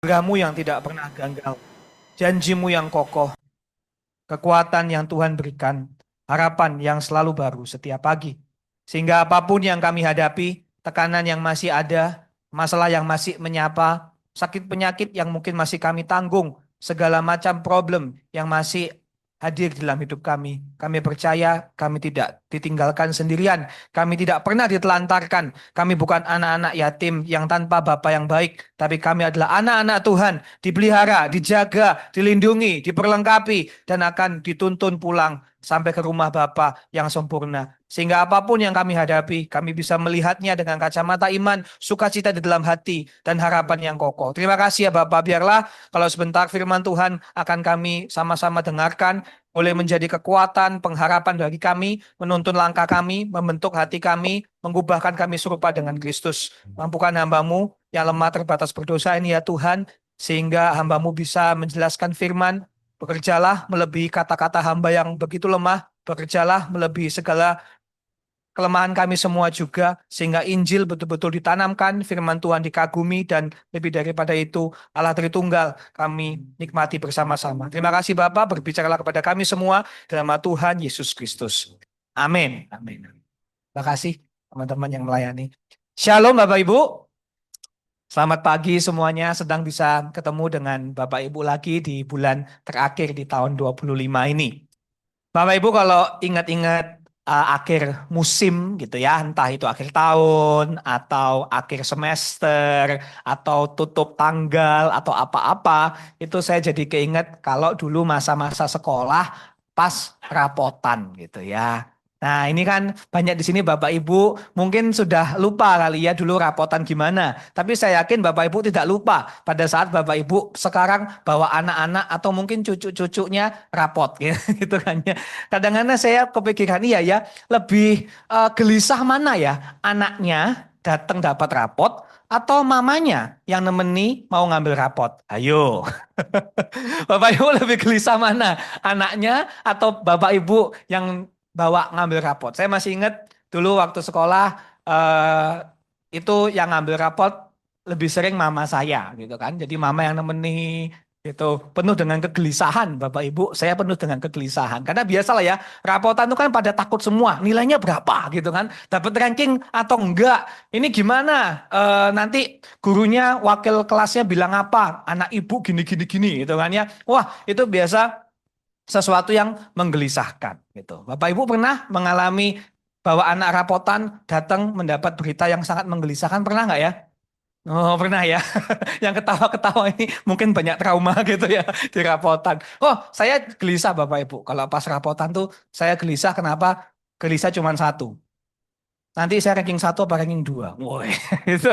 Anugerah-Mu yang tidak pernah gagal, janji-Mu yang kokoh, kekuatan yang Tuhan berikan, harapan yang selalu baru setiap pagi. Sehingga apapun yang kami hadapi, tekanan yang masih ada, masalah yang masih menyapa, sakit penyakit yang mungkin masih kami tanggung, segala macam problem yang masih hadir dalam hidup kami. Kami percaya kami tidak ditinggalkan sendirian. Kami tidak pernah ditelantarkan. Kami bukan anak-anak yatim yang tanpa bapa yang baik, tapi kami adalah anak-anak Tuhan, dipelihara, dijaga, dilindungi, diperlengkapi, dan akan dituntun pulang sampai ke rumah Bapa yang sempurna. Sehingga apapun yang kami hadapi, kami bisa melihatnya dengan kacamata iman, sukacita di dalam hati, dan harapan yang kokoh. Terima kasih ya Bapak, biarlah kalau sebentar firman Tuhan akan kami sama-sama dengarkan, boleh menjadi kekuatan, pengharapan bagi kami, menuntun langkah kami, membentuk hati kami, mengubahkan kami serupa dengan Kristus. Mampukan hamba-Mu yang lemah terbatas berdosa ini ya Tuhan, sehingga hamba-Mu bisa menjelaskan firman. Bekerjalah melebihi kata-kata hamba yang begitu lemah, bekerjalah melebihi segala kelemahan kami semua juga, sehingga Injil betul-betul ditanamkan, firman Tuhan dikagumi, dan lebih daripada itu, Allah Tritunggal kami nikmati bersama-sama. Terima kasih Bapak, berbicaralah kepada kami semua dalam nama Tuhan Yesus Kristus. Amin. Amin. Terima kasih teman-teman yang melayani. Shalom Bapak Ibu. Selamat pagi semuanya, sedang bisa ketemu dengan Bapak Ibu lagi di bulan terakhir di tahun 25 ini. Bapak Ibu kalau ingat-ingat akhir musim gitu ya, entah itu akhir tahun atau akhir semester atau tutup tanggal atau apa-apa, itu saya jadi keinget kalau dulu masa-masa sekolah pas rapotan gitu ya. Nah, ini kan banyak di sini Bapak Ibu mungkin sudah lupa kali ya dulu rapotan gimana. Tapi saya yakin Bapak Ibu tidak lupa pada saat Bapak Ibu sekarang bawa anak-anak atau mungkin cucu-cucunya rapot gitu kan ya. Kadang-kadang saya kepikiran iya ya, lebih gelisah mana ya, anaknya datang dapat rapot atau mamanya yang nemeni mau ngambil rapot. Ayo. Bapak Ibu lebih gelisah mana? Anaknya atau Bapak Ibu yang bawa ngambil rapot? Saya masih ingat dulu waktu sekolah itu yang ngambil rapot lebih sering mama saya gitu kan. Jadi mama yang nemeni itu penuh dengan kegelisahan Bapak Ibu. Saya penuh dengan kegelisahan. Karena biasalah ya, rapotan itu kan pada takut semua. Nilainya berapa gitu kan? Dapat ranking atau enggak? Ini gimana? Nanti gurunya, wakil kelasnya bilang apa? Anak ibu gini gini gini gitu kan ya. Wah, itu biasa sesuatu yang menggelisahkan gitu. Bapak Ibu pernah mengalami bahwa anak rapotan datang mendapat berita yang sangat menggelisahkan, pernah nggak ya? Oh, pernah ya. Yang ketawa-ketawa ini mungkin banyak trauma gitu ya di rapotan. Oh, saya gelisah Bapak Ibu. Kalau pas rapotan tuh saya gelisah, kenapa? Gelisah cuma satu. Nanti saya ranking satu apa ranking dua? Woi, itu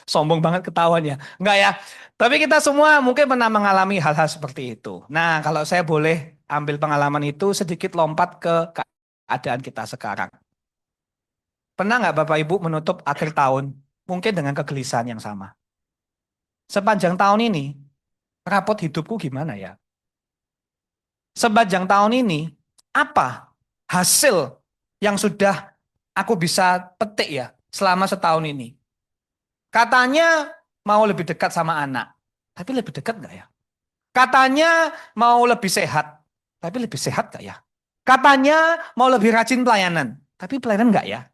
sombong banget ketawanya. Enggak ya. Tapi kita semua mungkin pernah mengalami hal-hal seperti itu. Nah, kalau saya boleh ambil pengalaman itu sedikit lompat ke keadaan kita sekarang. Pernah nggak Bapak Ibu menutup akhir tahun mungkin dengan kegelisahan yang sama? Sepanjang tahun ini, rapot hidupku gimana ya? Sepanjang tahun ini, apa hasil yang sudah aku bisa petik ya selama setahun ini? Katanya mau lebih dekat sama anak, tapi lebih dekat nggak ya? Katanya mau lebih sehat, tapi lebih sehat nggak ya? Katanya mau lebih rajin pelayanan, tapi pelayanan nggak ya?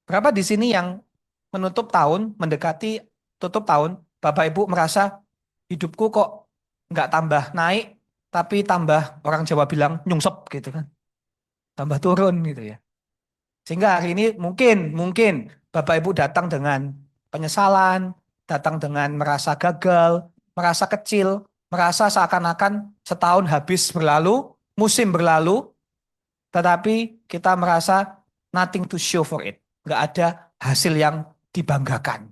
Berapa di sini yang menutup tahun, mendekati tutup tahun, Bapak Ibu merasa hidupku kok nggak tambah naik, tapi tambah orang Jawa bilang nyungsep gitu kan, tambah turun gitu ya. Sehingga hari ini mungkin Bapak Ibu datang dengan penyesalan, datang dengan merasa gagal, merasa kecil, merasa seakan-akan setahun habis berlalu, musim berlalu, tetapi kita merasa nothing to show for it. Nggak ada hasil yang dibanggakan.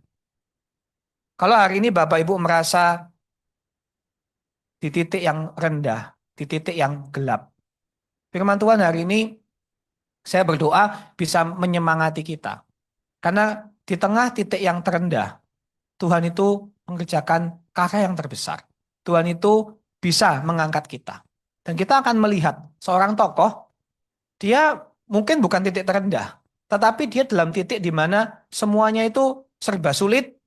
Kalau hari ini Bapak Ibu merasa di titik yang rendah, di titik yang gelap. Firman Tuhan hari ini saya berdoa bisa menyemangati kita. Karena di tengah titik yang terendah, Tuhan itu mengerjakan karya yang terbesar. Tuhan itu bisa mengangkat kita. Dan kita akan melihat seorang tokoh, dia mungkin bukan titik terendah, tetapi dia dalam titik di mana semuanya itu serba sulit,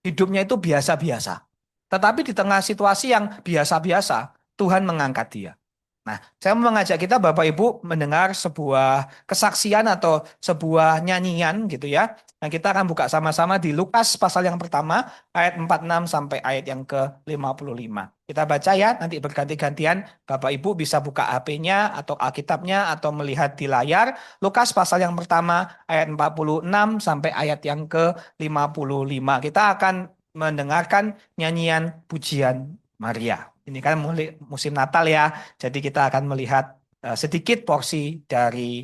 hidupnya itu biasa-biasa. Tetapi di tengah situasi yang biasa-biasa, Tuhan mengangkat dia. Nah, saya mau mengajak kita Bapak Ibu mendengar sebuah kesaksian atau sebuah nyanyian gitu ya. Nah, kita akan buka sama-sama di Lukas pasal yang pertama ayat 46 sampai ayat yang ke-55. Kita baca ya, nanti berganti-gantian Bapak Ibu bisa buka HP-nya atau Alkitabnya atau melihat di layar. Lukas pasal yang pertama ayat 46 sampai ayat yang ke-55. Kita akan mendengarkan nyanyian pujian Maria. Ini kan musim Natal ya, jadi kita akan melihat sedikit porsi dari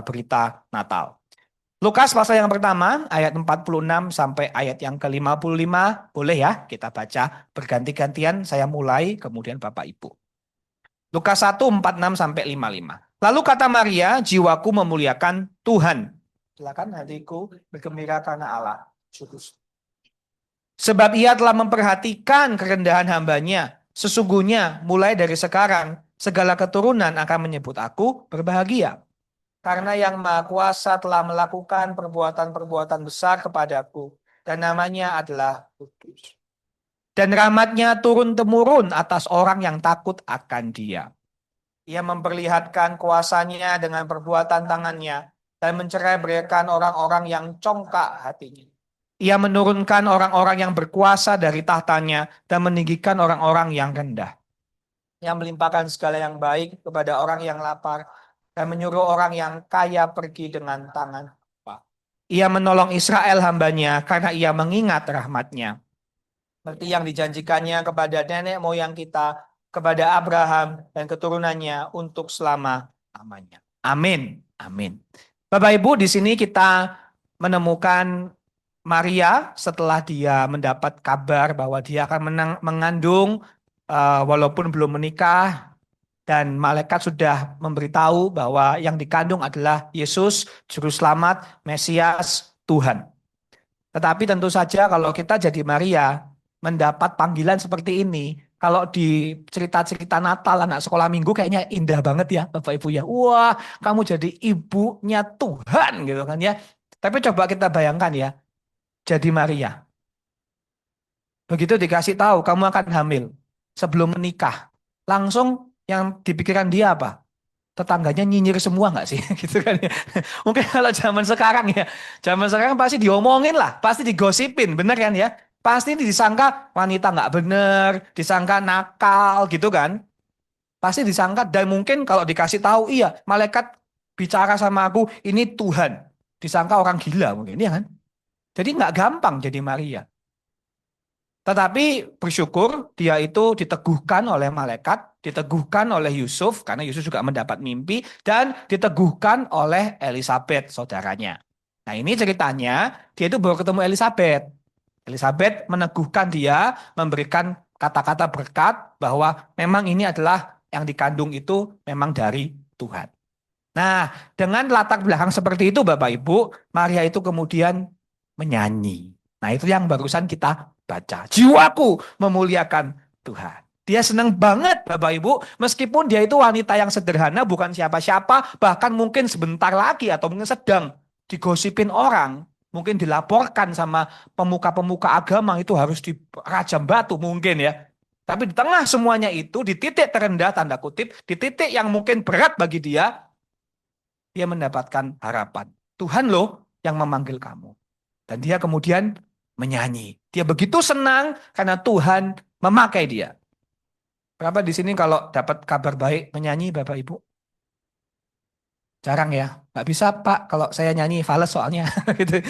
berita Natal. Lukas pasal yang pertama ayat 46 sampai ayat yang ke-55. Boleh ya kita baca berganti-gantian, saya mulai kemudian Bapak Ibu. Lukas 1, 46 sampai 55. Lalu kata Maria, jiwaku memuliakan Tuhan. Silakan, hatiku bergembira karena Allah. Sebab ia telah memperhatikan kerendahan hambanya. Sesungguhnya mulai dari sekarang segala keturunan akan menyebut aku berbahagia. Karena yang Maha Kuasa telah melakukan perbuatan-perbuatan besar kepadaku. Dan namanya adalah kudus. Dan rahmatnya turun-temurun atas orang yang takut akan dia. Ia memperlihatkan kuasanya dengan perbuatan tangannya. Dan mencerai-beraikan orang-orang yang congkak hatinya. Ia menurunkan orang-orang yang berkuasa dari tahtanya dan meninggikan orang-orang yang rendah. Ia melimpahkan segala yang baik kepada orang yang lapar dan menyuruh orang yang kaya pergi dengan tangan lapang. Ia menolong Israel hambanya karena ia mengingat rahmatnya. Seperti yang dijanjikannya kepada nenek moyang kita, kepada Abraham dan keturunannya untuk selama-lamanya. Amin. Amin. Bapak Ibu, di sini kita menemukan Maria setelah dia mendapat kabar bahwa dia akan mengandung walaupun belum menikah, dan malaikat sudah memberitahu bahwa yang dikandung adalah Yesus, Juru Selamat, Mesias, Tuhan. Tetapi tentu saja kalau kita jadi Maria mendapat panggilan seperti ini, kalau di cerita-cerita Natal anak sekolah minggu kayaknya indah banget ya Bapak Ibu ya. Wah, kamu jadi ibunya Tuhan gitu kan ya. Tapi coba kita bayangkan ya, jadi Maria. Begitu dikasih tahu kamu akan hamil sebelum menikah, langsung yang dipikiran dia apa? Tetangganya nyinyir semua nggak sih? Gitu kan ya. Mungkin kalau zaman sekarang ya, zaman sekarang pasti diomongin lah, pasti digosipin, bener kan ya? Pasti disangka wanita nggak bener, disangka nakal gitu kan? Pasti disangka dan mungkin kalau dikasih tahu, iya malaikat bicara sama aku, ini Tuhan. Disangka orang gila mungkin ya kan? Jadi nggak gampang jadi Maria. Tetapi bersyukur dia itu diteguhkan oleh malaikat, diteguhkan oleh Yusuf, karena Yusuf juga mendapat mimpi, dan diteguhkan oleh Elizabeth, saudaranya. Nah ini ceritanya, dia itu baru ketemu Elizabeth. Elizabeth meneguhkan dia, memberikan kata-kata berkat, bahwa memang ini adalah yang dikandung itu memang dari Tuhan. Nah, dengan latar belakang seperti itu Bapak Ibu, Maria itu kemudian menyanyi. Nah, itu yang barusan kita baca. Jiwaku memuliakan Tuhan. Dia senang banget Bapak Ibu, meskipun dia itu wanita yang sederhana, bukan siapa-siapa, bahkan mungkin sebentar lagi atau mungkin sedang digosipin orang, mungkin dilaporkan sama pemuka-pemuka agama itu harus dirajam batu mungkin ya. Tapi di tengah semuanya itu, di titik terendah tanda kutip, di titik yang mungkin berat bagi dia mendapatkan harapan. Tuhan loh yang memanggil kamu. Dan dia kemudian menyanyi. Dia begitu senang karena Tuhan memakai dia. Berapa di sini kalau dapat kabar baik menyanyi Bapak Ibu? Jarang ya. Nggak bisa Pak kalau saya nyanyi fales soalnya. Gitu.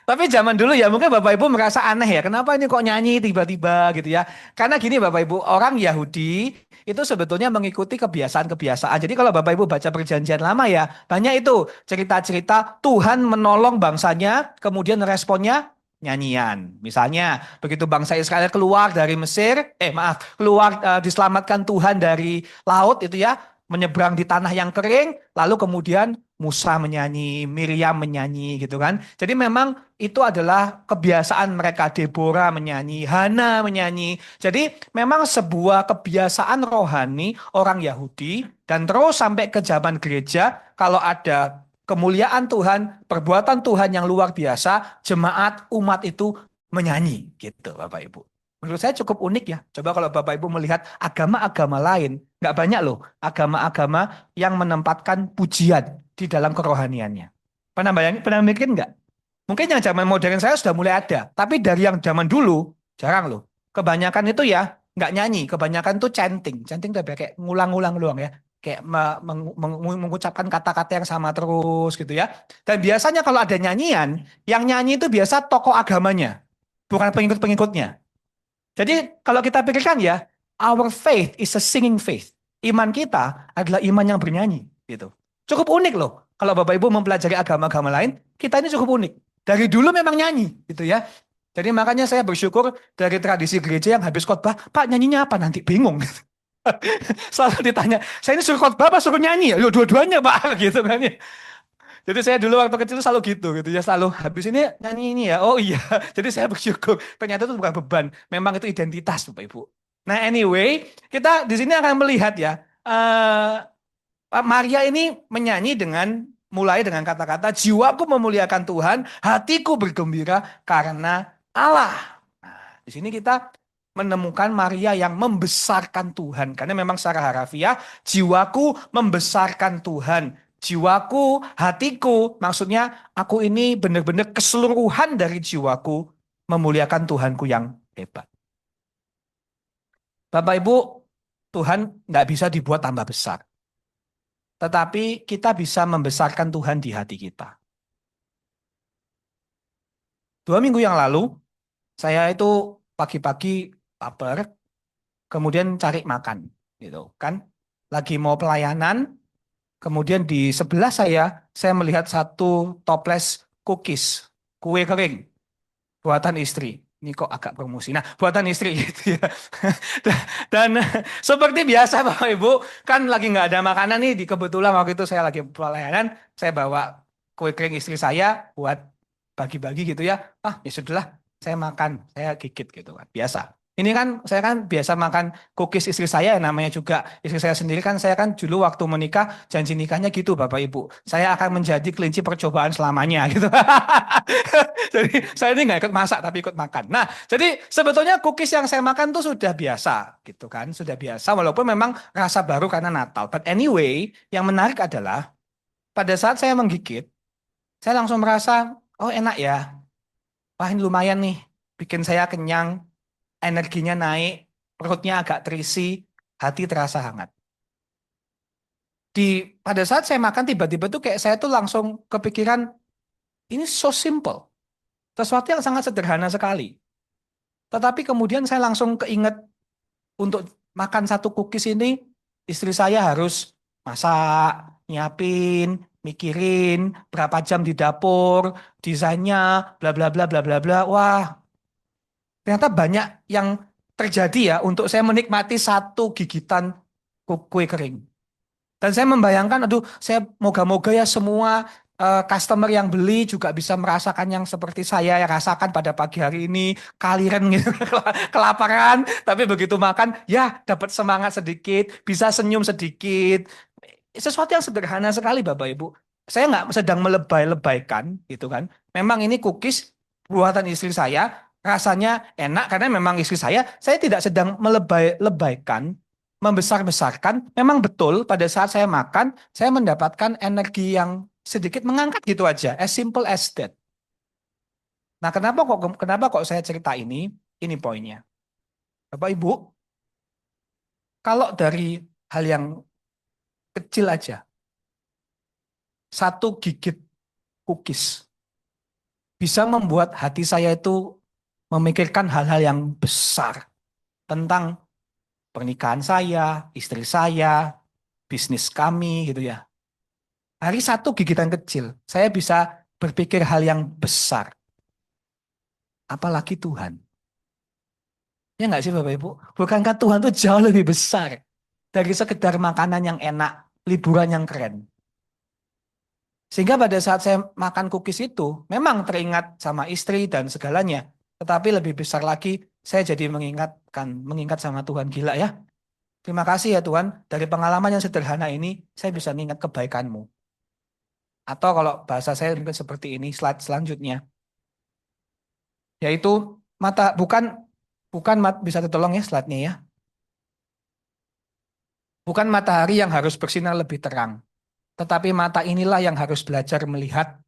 Tapi zaman dulu ya mungkin Bapak Ibu merasa aneh ya. Kenapa ini kok nyanyi tiba-tiba gitu ya. Karena gini Bapak Ibu, orang Yahudi itu sebetulnya mengikuti kebiasaan-kebiasaan. Jadi kalau Bapak Ibu baca perjanjian lama ya, banyak itu cerita-cerita Tuhan menolong bangsanya, kemudian responnya nyanyian. Misalnya begitu bangsa Israel keluar dari Mesir, keluar diselamatkan Tuhan dari laut itu ya, menyeberang di tanah yang kering, lalu kemudian Musa menyanyi, Miriam menyanyi gitu kan. Jadi memang itu adalah kebiasaan mereka, Deborah menyanyi, Hana menyanyi. Jadi memang sebuah kebiasaan rohani orang Yahudi dan terus sampai ke zaman gereja, kalau ada kemuliaan Tuhan, perbuatan Tuhan yang luar biasa, jemaat umat itu menyanyi gitu Bapak Ibu. Menurut saya cukup unik ya. Coba kalau Bapak Ibu melihat agama-agama lain, nggak banyak loh agama-agama yang menempatkan pujian di dalam kerohaniannya. Pernah bayangin, pernah mikir nggak? Mungkin yang zaman modern saya sudah mulai ada, tapi dari yang zaman dulu jarang loh. Kebanyakan itu ya nggak nyanyi, kebanyakan tuh chanting. Chanting tuh kayak ngulang-ngulang doang ya. Kayak mengucapkan kata-kata yang sama terus gitu ya. Dan biasanya kalau ada nyanyian, yang nyanyi itu biasa tokoh agamanya, bukan pengikut-pengikutnya. Jadi kalau kita pikirkan ya, our faith is a singing faith. Iman kita adalah iman yang bernyanyi gitu. Cukup unik loh. Kalau Bapak Ibu mempelajari agama-agama lain, kita ini cukup unik. Dari dulu memang nyanyi gitu ya. Jadi makanya saya bersyukur dari tradisi gereja yang habis khotbah, Pak nyanyinya apa nanti? Bingung. Selalu ditanya, saya ini suruh khotbah apa suruh nyanyi? Ya dua-duanya Pak gitu kan ya. Jadi saya dulu waktu kecil selalu gitu ya, selalu habis ini nyanyi ini ya. Oh iya. Jadi saya bersyukur. Ternyata itu bukan beban, memang itu identitas Bapak Ibu. Nah, anyway, kita di sini akan melihat ya, Maria ini menyanyi dengan mulai dengan kata-kata jiwaku memuliakan Tuhan, hatiku bergembira karena Allah. Nah, di sini kita menemukan Maria yang membesarkan Tuhan. Karena memang secara harafiah, jiwaku membesarkan Tuhan. Jiwaku, hatiku, maksudnya aku ini benar-benar keseluruhan dari jiwaku memuliakan Tuhanku yang hebat. Bapak Ibu, Tuhan nggak bisa dibuat tambah besar. Tetapi kita bisa membesarkan Tuhan di hati kita. 2 minggu yang lalu, saya itu pagi-pagi lapar, kemudian cari makan, gitu kan. Lagi mau pelayanan, kemudian di sebelah saya melihat satu toples cookies, kue kering, buatan istri. Ini kok agak promosi. Nah, buatan istri gitu ya. Dan seperti biasa Bapak Ibu, kan lagi nggak ada makanan nih. Di kebetulan waktu itu saya lagi pelayanan, saya bawa kue kering istri saya buat bagi-bagi gitu ya. Ah, ya sudahlah, saya makan, saya gigit gitu kan. Biasa. Ini kan saya kan biasa makan cookies istri saya, namanya juga istri saya sendiri kan, saya kan dulu waktu menikah janji nikahnya gitu Bapak Ibu. Saya akan menjadi kelinci percobaan selamanya gitu. Jadi saya ini nggak ikut masak tapi ikut makan. Nah, jadi sebetulnya cookies yang saya makan tuh sudah biasa gitu kan, sudah biasa walaupun memang rasa baru karena Natal. But anyway, yang menarik adalah pada saat saya menggigit, saya langsung merasa, oh enak ya, wah ini lumayan nih, bikin saya kenyang, energinya naik, perutnya agak terisi, hati terasa hangat. Pada saat saya makan tiba-tiba tuh kayak saya tuh langsung kepikiran, ini so simple, sesuatu yang sangat sederhana sekali. Tetapi kemudian saya langsung keinget untuk makan satu cookies ini, istri saya harus masak, nyiapin, mikirin berapa jam di dapur, desainnya, bla bla bla bla bla bla. Wah, ternyata banyak yang terjadi ya untuk saya menikmati satu gigitan kue kering. Dan saya membayangkan, aduh, saya moga-moga ya semua customer yang beli juga bisa merasakan yang seperti saya yang rasakan pada pagi hari ini, kaliren gitu, kelaparan, tapi begitu makan, ya dapat semangat sedikit, bisa senyum sedikit. Sesuatu yang sederhana sekali, Bapak Ibu. Saya nggak sedang melebay-lebaykan, gitu kan. Memang ini cookies buatan istri saya, rasanya enak karena memang istri saya tidak sedang melebay-lebaykan, membesar-besarkan. Memang betul pada saat saya makan, saya mendapatkan energi yang sedikit mengangkat gitu aja, as simple as that. Nah, kenapa kok saya cerita ini? Ini poinnya. Bapak Ibu, kalau dari hal yang kecil aja, satu gigit cookies bisa membuat hati saya itu memikirkan hal-hal yang besar tentang pernikahan saya, istri saya, bisnis kami gitu ya. Hari satu gigitan kecil, saya bisa berpikir hal yang besar. Apalagi Tuhan. Ya nggak sih Bapak Ibu? Bukankah Tuhan itu jauh lebih besar dari sekedar makanan yang enak, liburan yang keren. Sehingga pada saat saya makan cookies itu, memang teringat sama istri dan segalanya. Tetapi lebih besar lagi, saya jadi mengingat sama Tuhan. Gila ya. Terima kasih ya Tuhan, dari pengalaman yang sederhana ini, saya bisa mengingat kebaikan-Mu. Atau kalau bahasa saya mungkin seperti ini, slide selanjutnya. Yaitu, bukan Bukan bisa ditolong ya slide-nya ya. Bukan matahari yang harus bersinar lebih terang, tetapi mata inilah yang harus belajar melihat.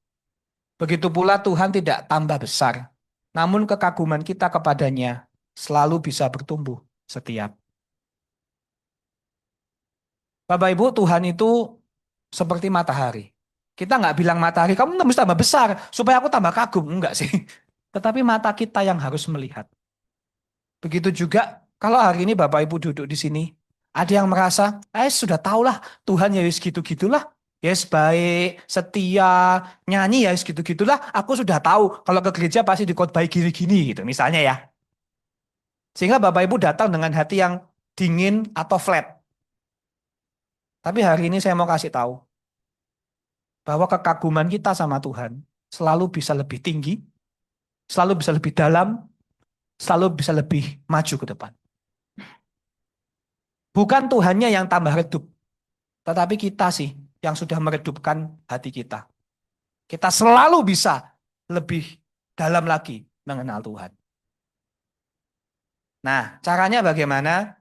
Begitu pula Tuhan tidak tambah besar, namun kekaguman kita kepadanya selalu bisa bertumbuh setiap. Bapak Ibu, Tuhan itu seperti matahari. Kita nggak bilang matahari, kamu mesti tambah besar supaya aku tambah kagum. Enggak sih. Tetapi mata kita yang harus melihat. Begitu juga kalau hari ini Bapak Ibu duduk di sini, ada yang merasa, sudah tahulah Tuhan ya gitu-gitulah. Yes, baik, setia, nyanyi ya gitu-gitulah. Aku sudah tahu kalau ke gereja pasti dikhotbahi gini-gini gitu misalnya ya. Sehingga Bapak Ibu datang dengan hati yang dingin atau flat. Tapi hari ini saya mau kasih tahu bahwa kekaguman kita sama Tuhan selalu bisa lebih tinggi, selalu bisa lebih dalam, selalu bisa lebih maju ke depan. Bukan Tuhannya yang tambah redup, tetapi kita sih yang sudah meredupkan hati kita. Kita selalu bisa lebih dalam lagi mengenal Tuhan. Nah, caranya bagaimana?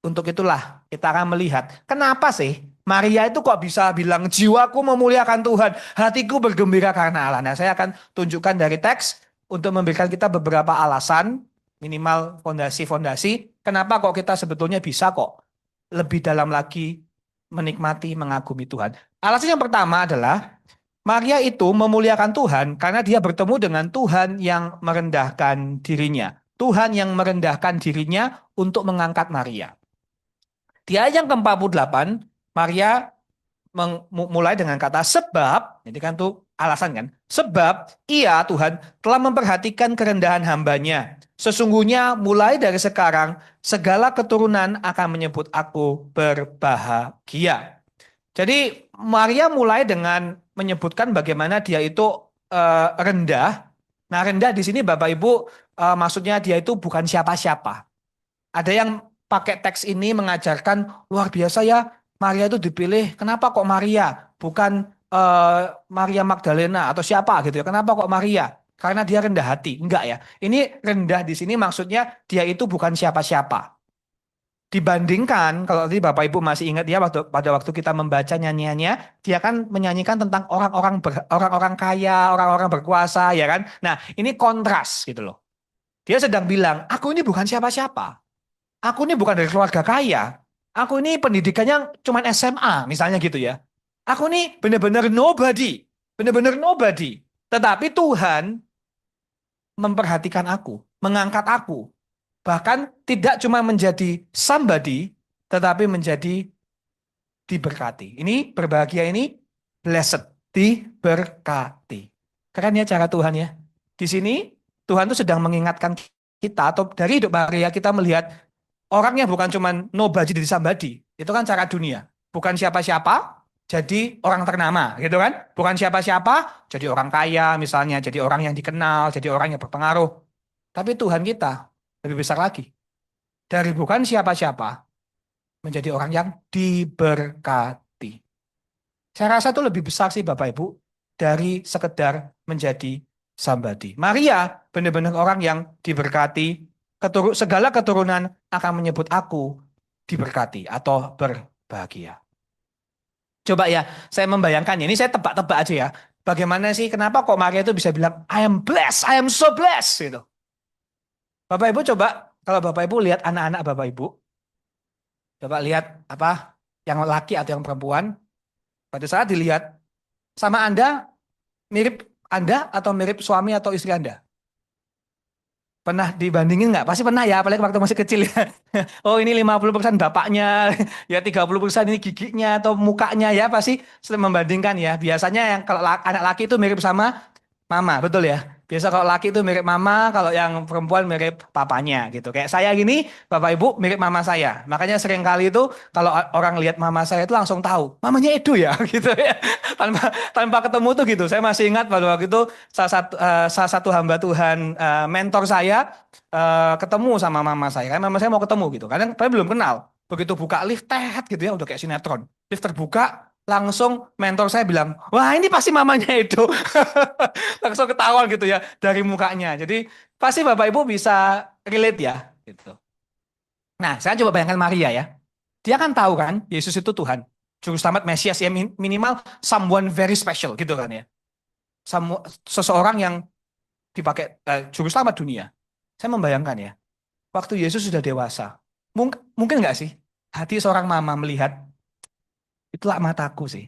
Untuk itulah kita akan melihat kenapa sih Maria itu kok bisa bilang jiwaku memuliakan Tuhan, hatiku bergembira karena Allah. Nah, saya akan tunjukkan dari teks untuk memberikan kita beberapa alasan, minimal fondasi-fondasi, kenapa kok kita sebetulnya bisa kok lebih dalam lagi menikmati, mengagumi Tuhan. Alasan yang pertama adalah Maria itu memuliakan Tuhan karena dia bertemu dengan Tuhan yang merendahkan dirinya. Tuhan yang merendahkan dirinya untuk mengangkat Maria. Di ayat yang ke-48, Maria mulai dengan kata sebab, jadi kan tuh alasan kan, sebab ia Tuhan telah memperhatikan kerendahan hambanya. Sesungguhnya mulai dari sekarang segala keturunan akan menyebut aku berbahagia. Jadi Maria mulai dengan menyebutkan bagaimana dia itu rendah. Nah, rendah di sini Bapak Ibu maksudnya dia itu bukan siapa-siapa. Ada yang pakai teks ini mengajarkan luar biasa ya, Maria itu dipilih. Kenapa kok Maria? Bukan Maria Magdalena atau siapa gitu ya. Kenapa kok Maria? Karena dia rendah hati. Enggak ya. Ini rendah di sini maksudnya dia itu bukan siapa-siapa. Dibandingkan kalau tadi Bapak Ibu masih ingat ya pada waktu kita membaca nyanyiannya, dia kan menyanyikan tentang orang-orang kaya, orang-orang berkuasa ya kan. Nah, ini kontras gitu loh. Dia sedang bilang, aku ini bukan siapa-siapa. Aku ini bukan dari keluarga kaya. Aku ini pendidikannya cuma SMA misalnya gitu ya. Aku ini benar-benar nobody. Benar-benar nobody. Tetapi Tuhan memperhatikan aku, mengangkat aku. Bahkan tidak cuma menjadi somebody, tetapi menjadi diberkati. Ini berbahagia ini blessed, diberkati. Keren ya cara Tuhan ya. Di sini Tuhan itu sedang mengingatkan kita atau dari hidup Maria kita melihat orangnya bukan cuma nobody jadi somebody. Itu kan cara dunia. Bukan siapa-siapa jadi orang ternama gitu kan. Bukan siapa-siapa jadi orang kaya misalnya, jadi orang yang dikenal, jadi orang yang berpengaruh. Tapi Tuhan kita lebih besar lagi. Dari bukan siapa-siapa menjadi orang yang diberkati. Saya rasa itu lebih besar sih Bapak Ibu dari sekedar menjadi somebody. Maria benar-benar orang yang diberkati, segala keturunan akan menyebut aku diberkati atau berbahagia. Coba ya, saya membayangkan ini saya tebak-tebak aja ya. Bagaimana sih, kenapa kok Maria itu bisa bilang, I am blessed, I am so blessed gitu. Bapak Ibu coba, kalau Bapak Ibu lihat anak-anak Bapak Ibu, coba lihat apa yang laki atau yang perempuan, pada saat dilihat sama Anda, mirip Anda atau mirip suami atau istri Anda? Pernah dibandingin nggak? Pasti pernah ya, apalagi waktu masih kecil ya. Oh ini 50% bapaknya, ya 30% ini giginya atau mukanya ya pasti sering membandingkan ya. Biasanya yang kalau anak laki itu mirip sama mama, betul ya? Biasa kalau laki itu mirip mama, kalau yang perempuan mirip papanya gitu. Kayak saya gini, bapak ibu mirip mama saya. Makanya sering kali itu kalau orang lihat mama saya itu langsung tahu, mamanya Edo ya gitu ya. Tanpa ketemu tuh gitu. Saya masih ingat pada waktu itu salah satu hamba Tuhan mentor saya ketemu sama mama saya. Karena mama saya mau ketemu gitu. Kadang saya belum kenal. Begitu buka lift, gitu ya, udah kayak sinetron. Lift terbuka, langsung mentor saya bilang, wah ini pasti mamanya Edo. Langsung ketahuan gitu ya dari mukanya. Jadi pasti Bapak Ibu bisa relate ya. Gitu. Nah, saya coba bayangkan Maria ya. Dia kan tahu kan, Yesus itu Tuhan. Juru selamat Mesias ya minimal someone very special gitu kan ya. Seseorang yang dipakai juru selamat dunia. Saya membayangkan ya, waktu Yesus sudah dewasa, mungkin nggak sih hati seorang mama melihat itulah mataku sih.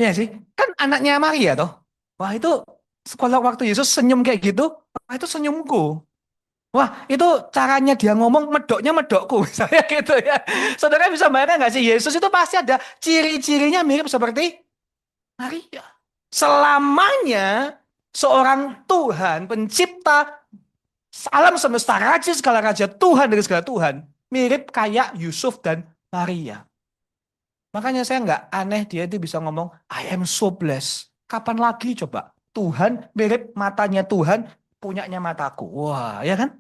Ya sih, kan anaknya Maria toh. Wah itu sekolah waktu Yesus senyum kayak gitu, wah itu senyumku. Wah itu caranya dia ngomong medoknya medokku, saya gitu ya. Saudara bisa bayangkan nggak sih Yesus itu pasti ada ciri-cirinya mirip seperti Maria. Selamanya seorang Tuhan, pencipta alam semesta, raja segala raja, Tuhan dari segala Tuhan, mirip kayak Yusuf dan Maria. Makanya saya nggak aneh dia itu bisa ngomong, I am so blessed. Kapan lagi coba? Tuhan mirip matanya Tuhan, punyanya mataku. Wah, ya kan?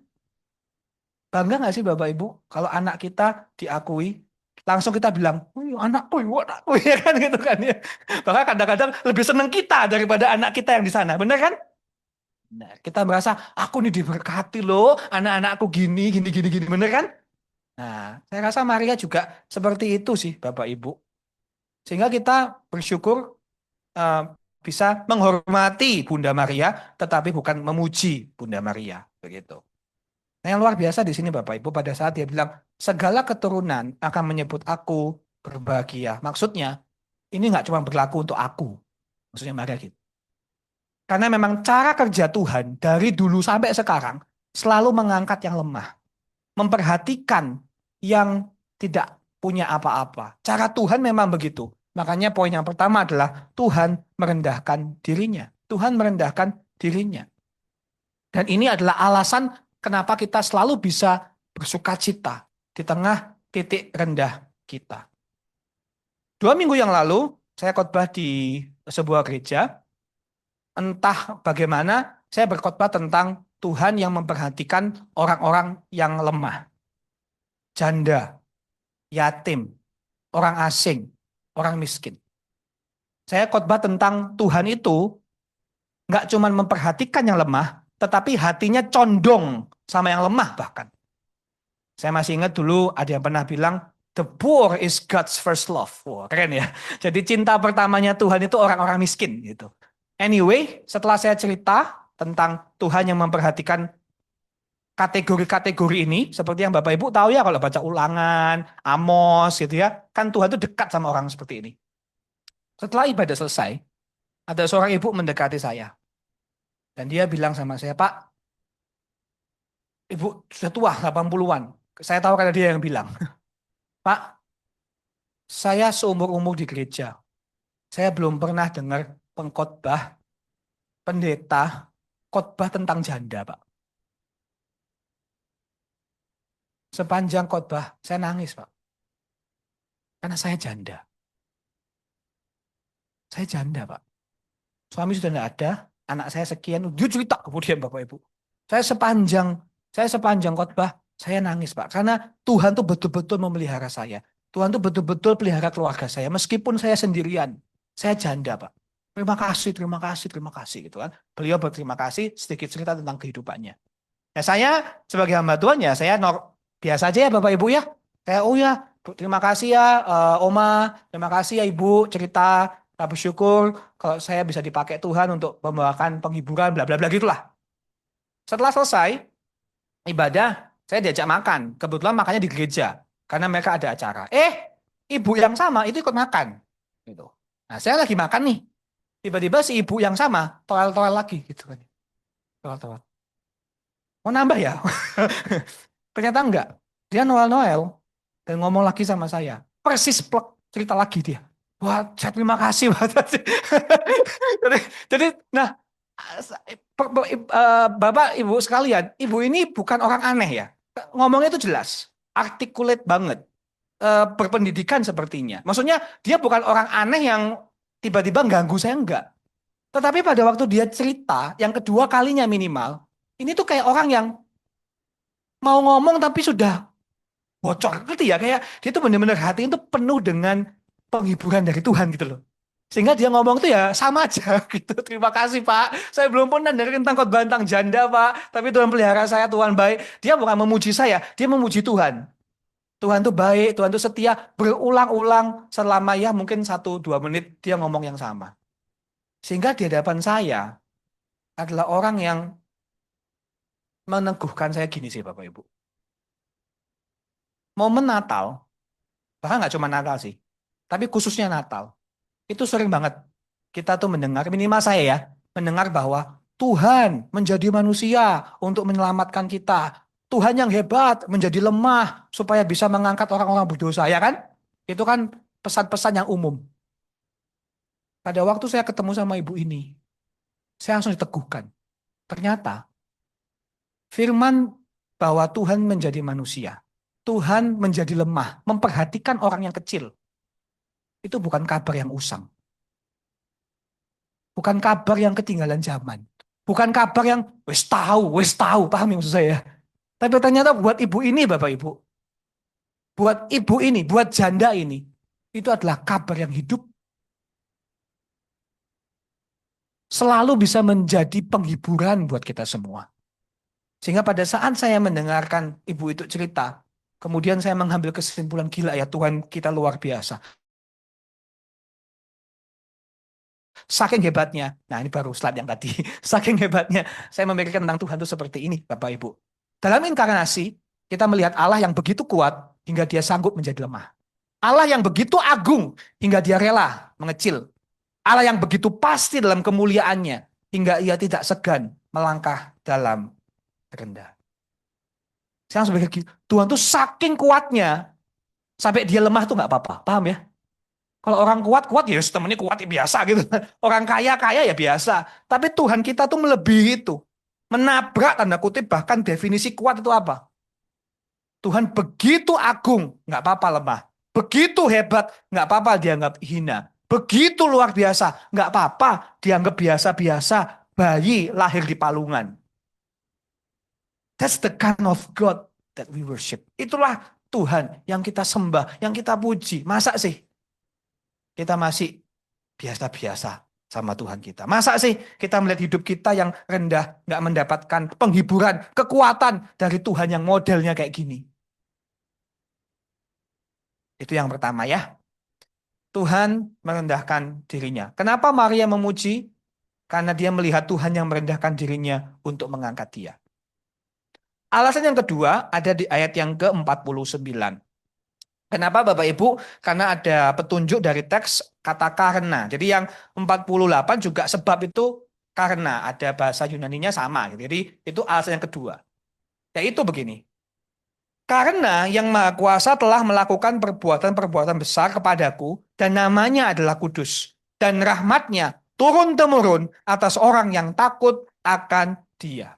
Bangga nggak sih Bapak Ibu? Kalau anak kita diakui, langsung kita bilang, "Wih, anakku, anakku," ya kan gitu kan ya. Bahkan kadang-kadang lebih senang kita daripada anak kita yang di sana, benar kan? Nah, kita merasa aku nih diberkati loh, anak-anakku gini, gini, gini, gini, bener kan? Nah, saya rasa Maria juga seperti itu sih, Bapak Ibu. Sehingga kita bersyukur eh, bisa menghormati Bunda Maria, tetapi bukan memuji Bunda Maria, begitu. Nah, yang luar biasa di sini, Bapak Ibu, pada saat dia bilang segala keturunan akan menyebut aku berbahagia. Maksudnya, ini nggak cuma berlaku untuk aku, maksudnya Maria gitu. Karena memang cara kerja Tuhan dari dulu sampai sekarang selalu mengangkat yang lemah, memperhatikan yang tidak punya apa-apa. Cara Tuhan memang begitu. Makanya poin yang pertama adalah Tuhan merendahkan dirinya. Tuhan merendahkan dirinya. Dan ini adalah alasan kenapa kita selalu bisa bersuka cita di tengah titik rendah kita. 2 minggu yang lalu, saya khotbah di sebuah gereja. Entah bagaimana, saya berkhotbah tentang Tuhan yang memperhatikan orang-orang yang lemah. Janda, yatim, orang asing, orang miskin. Saya khotbah tentang Tuhan itu nggak cuma memperhatikan yang lemah, tetapi hatinya condong sama yang lemah bahkan. Saya masih ingat dulu ada yang pernah bilang, the poor is God's first love. Wah, keren ya. Jadi cinta pertamanya Tuhan itu orang-orang miskin gitu. Anyway, setelah saya cerita tentang Tuhan yang memperhatikan kategori-kategori ini, seperti yang Bapak Ibu tahu ya kalau baca Ulangan, Amos gitu ya, kan Tuhan itu dekat sama orang seperti ini. Setelah ibadah selesai, ada seorang ibu mendekati saya. Dan dia bilang sama saya, Pak, ibu sudah tua, 80-an. Saya tahu karena dia yang bilang, Pak, saya seumur-umur di gereja. Saya belum pernah dengar pengkhotbah, pendeta, khotbah tentang janda, Pak. Sepanjang khotbah, saya nangis, Pak. Karena saya janda. Saya janda, Pak. Suami sudah tidak ada, anak saya sekian, dia cerita kemudian Bapak Ibu. Saya sepanjang saya sepanjang khotbah, saya nangis Pak. Karena Tuhan tuh betul-betul memelihara saya. Tuhan tuh betul-betul pelihara keluarga saya. Meskipun saya sendirian, saya janda Pak. Terima kasih, terima kasih, terima kasih gitu kan. Beliau berterima kasih, sedikit cerita tentang kehidupannya. Nah saya sebagai hamba Tuhan ya, saya biasa aja ya Bapak Ibu ya. Saya oh ya, terima kasih ya Oma, terima kasih ya Ibu cerita. Saya bersyukur kalau saya bisa dipakai Tuhan untuk membawakan penghiburan bla bla bla gitulah. Setelah selesai ibadah, saya diajak makan. Kebetulan makannya di gereja karena mereka ada acara. Ibu yang sama itu ikut makan gitu. Nah, saya lagi makan nih. Tiba-tiba si ibu yang sama toel-toel lagi gitu kan. Toel-toel. Mau nambah ya? Ternyata enggak. Dia Noel-Noel dan ngomong lagi sama saya. Persis plek cerita lagi dia. Wah, saya terima kasih. jadi, nah, Bapak, Ibu sekalian, Ibu ini bukan orang aneh ya. Ngomongnya itu jelas, articulate banget, berpendidikan sepertinya. Maksudnya dia bukan orang aneh yang tiba-tiba ganggu saya enggak. Tetapi pada waktu dia cerita, yang kedua kalinya minimal, ini tuh kayak orang yang mau ngomong tapi sudah bocor, ngerti ya? Kayak dia tuh benar-benar hati itu penuh dengan penghiburan dari Tuhan gitu loh. Sehingga dia ngomong tuh ya sama aja gitu. Terima kasih Pak. Saya belum pernah dengar tentang khotbah tentang janda Pak. Tapi Tuhan pelihara saya, Tuhan baik. Dia bukan memuji saya, dia memuji Tuhan. Tuhan tuh baik, Tuhan tuh setia. Berulang-ulang selama ya mungkin 1-2 menit dia ngomong yang sama. Sehingga di hadapan saya adalah orang yang meneguhkan saya gini sih Bapak Ibu. Momen Natal, bahkan nggak cuma Natal sih. Tapi khususnya Natal. Itu sering banget kita tuh mendengar, minimal saya ya, mendengar bahwa Tuhan menjadi manusia untuk menyelamatkan kita. Tuhan yang hebat menjadi lemah supaya bisa mengangkat orang-orang berdosa, ya kan? Itu kan pesan-pesan yang umum. Pada waktu saya ketemu sama ibu ini, saya langsung diteguhkan. Ternyata firman bahwa Tuhan menjadi manusia, Tuhan menjadi lemah, memperhatikan orang yang kecil, itu bukan kabar yang usang. Bukan kabar yang ketinggalan zaman. Bukan kabar yang wes tahu, paham ya maksud saya? Tapi ternyata buat ibu ini, Bapak Ibu, buat ibu ini, buat janda ini, itu adalah kabar yang hidup, selalu bisa menjadi penghiburan buat kita semua. Sehingga pada saat saya mendengarkan ibu itu cerita, kemudian saya mengambil kesimpulan, gila ya Tuhan kita luar biasa. Saking hebatnya, nah ini baru slide yang tadi, saking hebatnya saya memikirkan tentang Tuhan itu seperti ini Bapak Ibu. Dalam inkarnasi, kita melihat Allah yang begitu kuat hingga dia sanggup menjadi lemah. Allah yang begitu agung hingga dia rela mengecil. Allah yang begitu pasti dalam kemuliaannya hingga ia tidak segan melangkah dalam rendah. Saya langsung berpikir, Tuhan tuh saking kuatnya sampai dia lemah tuh nggak apa-apa, paham ya? Kalau orang kuat ya temennya kuat ya biasa gitu. Orang kaya ya biasa. Tapi Tuhan kita tuh melebihi itu. Menabrak tanda kutip bahkan definisi kuat itu apa? Tuhan begitu agung, nggak apa-apa lemah. Begitu hebat, nggak apa-apa dianggap hina. Begitu luar biasa, nggak apa-apa dianggap biasa-biasa, bayi lahir di palungan. That's the kind of God that we worship. Itulah Tuhan yang kita sembah, yang kita puji. Masa sih kita masih biasa-biasa sama Tuhan kita? Masa sih kita melihat hidup kita yang rendah, nggak mendapatkan penghiburan, kekuatan dari Tuhan yang modelnya kayak gini? Itu yang pertama ya. Tuhan merendahkan dirinya. Kenapa Maria memuji? Karena dia melihat Tuhan yang merendahkan dirinya untuk mengangkat dia. Alasan yang kedua ada di ayat yang ke-49. Kenapa Bapak Ibu? Karena ada petunjuk dari teks kata karena. Jadi yang 48 juga sebab itu karena. Ada bahasa Yunaninya sama. Jadi itu alasan yang kedua. Yaitu begini. Karena yang Maha Kuasa telah melakukan perbuatan-perbuatan besar kepadaku dan namanya adalah kudus. Dan rahmatnya turun-temurun atas orang yang takut akan dia.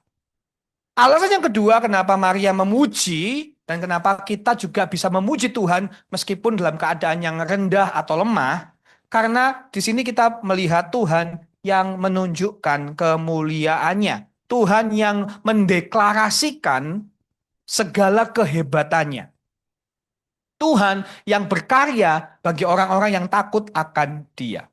Alasan yang kedua kenapa Maria memuji dan kenapa kita juga bisa memuji Tuhan meskipun dalam keadaan yang rendah atau lemah. Karena di sini kita melihat Tuhan yang menunjukkan kemuliaannya. Tuhan yang mendeklarasikan segala kehebatannya. Tuhan yang berkarya bagi orang-orang yang takut akan Dia.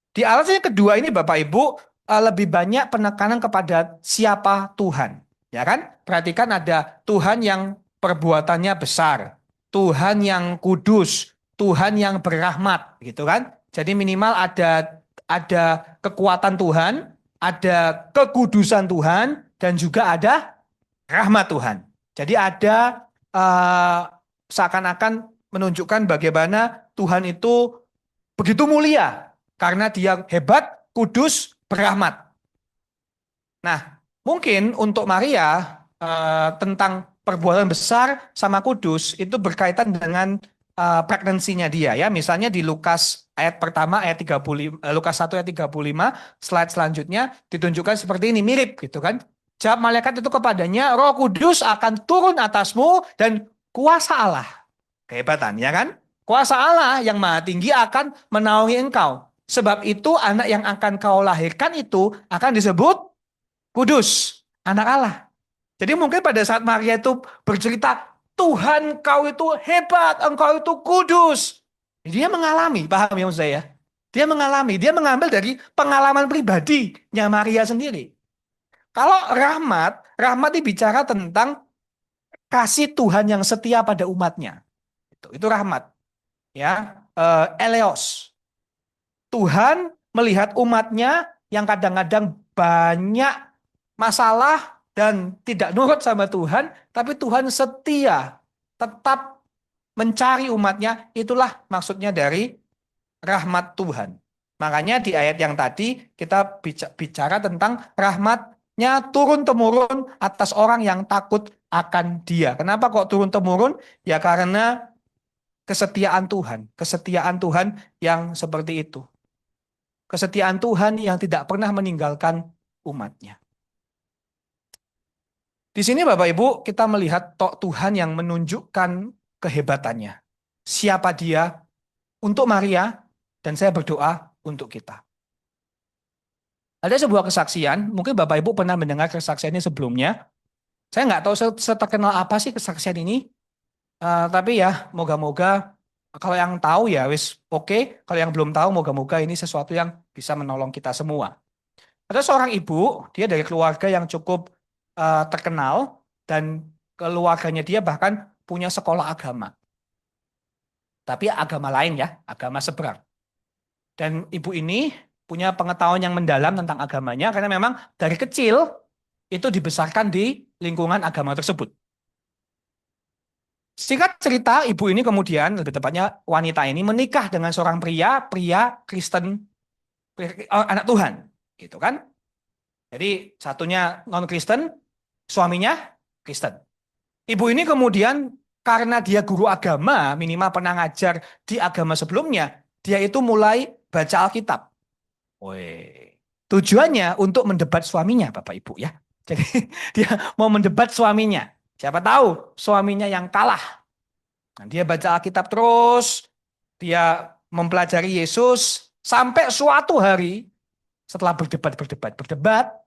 Di alasan yang kedua ini Bapak Ibu lebih banyak penekanan kepada siapa Tuhan. Ya kan? Perhatikan ada Tuhan yang perbuatannya besar, Tuhan yang kudus, Tuhan yang berrahmat, gitu kan? Jadi minimal ada kekuatan Tuhan, ada kekudusan Tuhan, dan juga ada rahmat Tuhan. Jadi ada seakan-akan menunjukkan bagaimana Tuhan itu begitu mulia karena dia hebat, kudus, berrahmat. Nah, mungkin untuk Maria tentang perbuatan besar sama kudus itu berkaitan dengan pregnancy-nya dia ya. Misalnya di Lukas ayat pertama ayat 35 Lukas 1 ayat 35 slide selanjutnya ditunjukkan seperti ini mirip gitu kan. Jawab malaikat itu kepadanya, Roh Kudus akan turun atasmu dan kuasa Allah. Kehebatan ya kan? Kuasa Allah yang maha tinggi akan menaungi engkau. Sebab itu anak yang akan kau lahirkan itu akan disebut kudus, anak Allah. Jadi mungkin pada saat Maria itu bercerita, Tuhan kau itu hebat, engkau itu kudus. Dia mengalami, paham ya maksud saya? Dia mengambil dari pengalaman pribadinya Maria sendiri. Kalau rahmat itu bicara tentang kasih Tuhan yang setia pada umatnya. Itu rahmat. Ya, eleos. Tuhan melihat umatnya yang kadang-kadang banyak masalah dan tidak nurut sama Tuhan, tapi Tuhan setia, tetap mencari umatnya. Itulah maksudnya dari rahmat Tuhan. Makanya di ayat yang tadi kita bicara tentang rahmatnya turun-temurun atas orang yang takut akan Dia. Kenapa kok turun-temurun? Ya karena kesetiaan Tuhan yang seperti itu. Kesetiaan Tuhan yang tidak pernah meninggalkan umatnya. Di sini Bapak Ibu kita melihat Tuhan yang menunjukkan kehebatannya. Siapa Dia untuk Maria, dan saya berdoa untuk kita. Ada sebuah kesaksian, mungkin Bapak Ibu pernah mendengar kesaksian ini sebelumnya. Saya nggak tahu seterkenal apa sih kesaksian ini, tapi ya moga-moga kalau yang tahu ya wis oke. Kalau yang belum tahu moga-moga ini sesuatu yang bisa menolong kita semua. Ada seorang ibu, dia dari keluarga yang cukup terkenal dan keluarganya dia bahkan punya sekolah agama. Tapi agama lain ya, agama seberang. Dan ibu ini punya pengetahuan yang mendalam tentang agamanya karena memang dari kecil itu dibesarkan di lingkungan agama tersebut. Singkat cerita, ibu ini kemudian, lebih tepatnya wanita ini menikah dengan seorang pria Kristen, anak Tuhan, gitu kan? Jadi satunya non-Kristen, suaminya Kristen. Ibu ini kemudian karena dia guru agama, minimal pernah ngajar di agama sebelumnya, dia itu mulai baca Alkitab. Woi. Tujuannya untuk mendebat suaminya, Bapak Ibu ya. Jadi dia mau mendebat suaminya. Siapa tahu suaminya yang kalah. Nah, dia baca Alkitab terus, dia mempelajari Yesus sampai suatu hari setelah berdebat,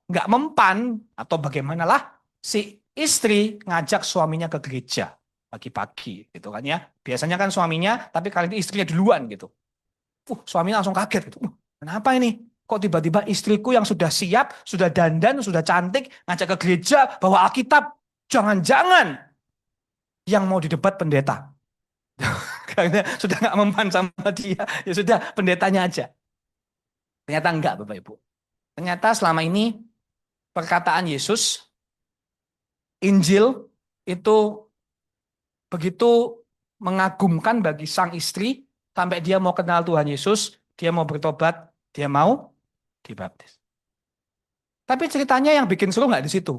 nggak mempan atau bagaimanalah si istri ngajak suaminya ke gereja pagi-pagi gitu kan ya. Biasanya kan suaminya, tapi kali ini istrinya duluan gitu. Suaminya langsung kaget gitu. Kenapa ini? Kok tiba-tiba istriku yang sudah siap, sudah dandan, sudah cantik, ngajak ke gereja, bawa Alkitab. Jangan-jangan yang mau didebat pendeta. Karena sudah nggak mempan sama dia, ya sudah pendetanya aja. Ternyata enggak, Bapak Ibu. Ternyata selama ini perkataan Yesus, Injil itu begitu mengagumkan bagi sang istri, sampai dia mau kenal Tuhan Yesus, dia mau bertobat, dia mau dibaptis. Tapi ceritanya yang bikin seru nggak di situ.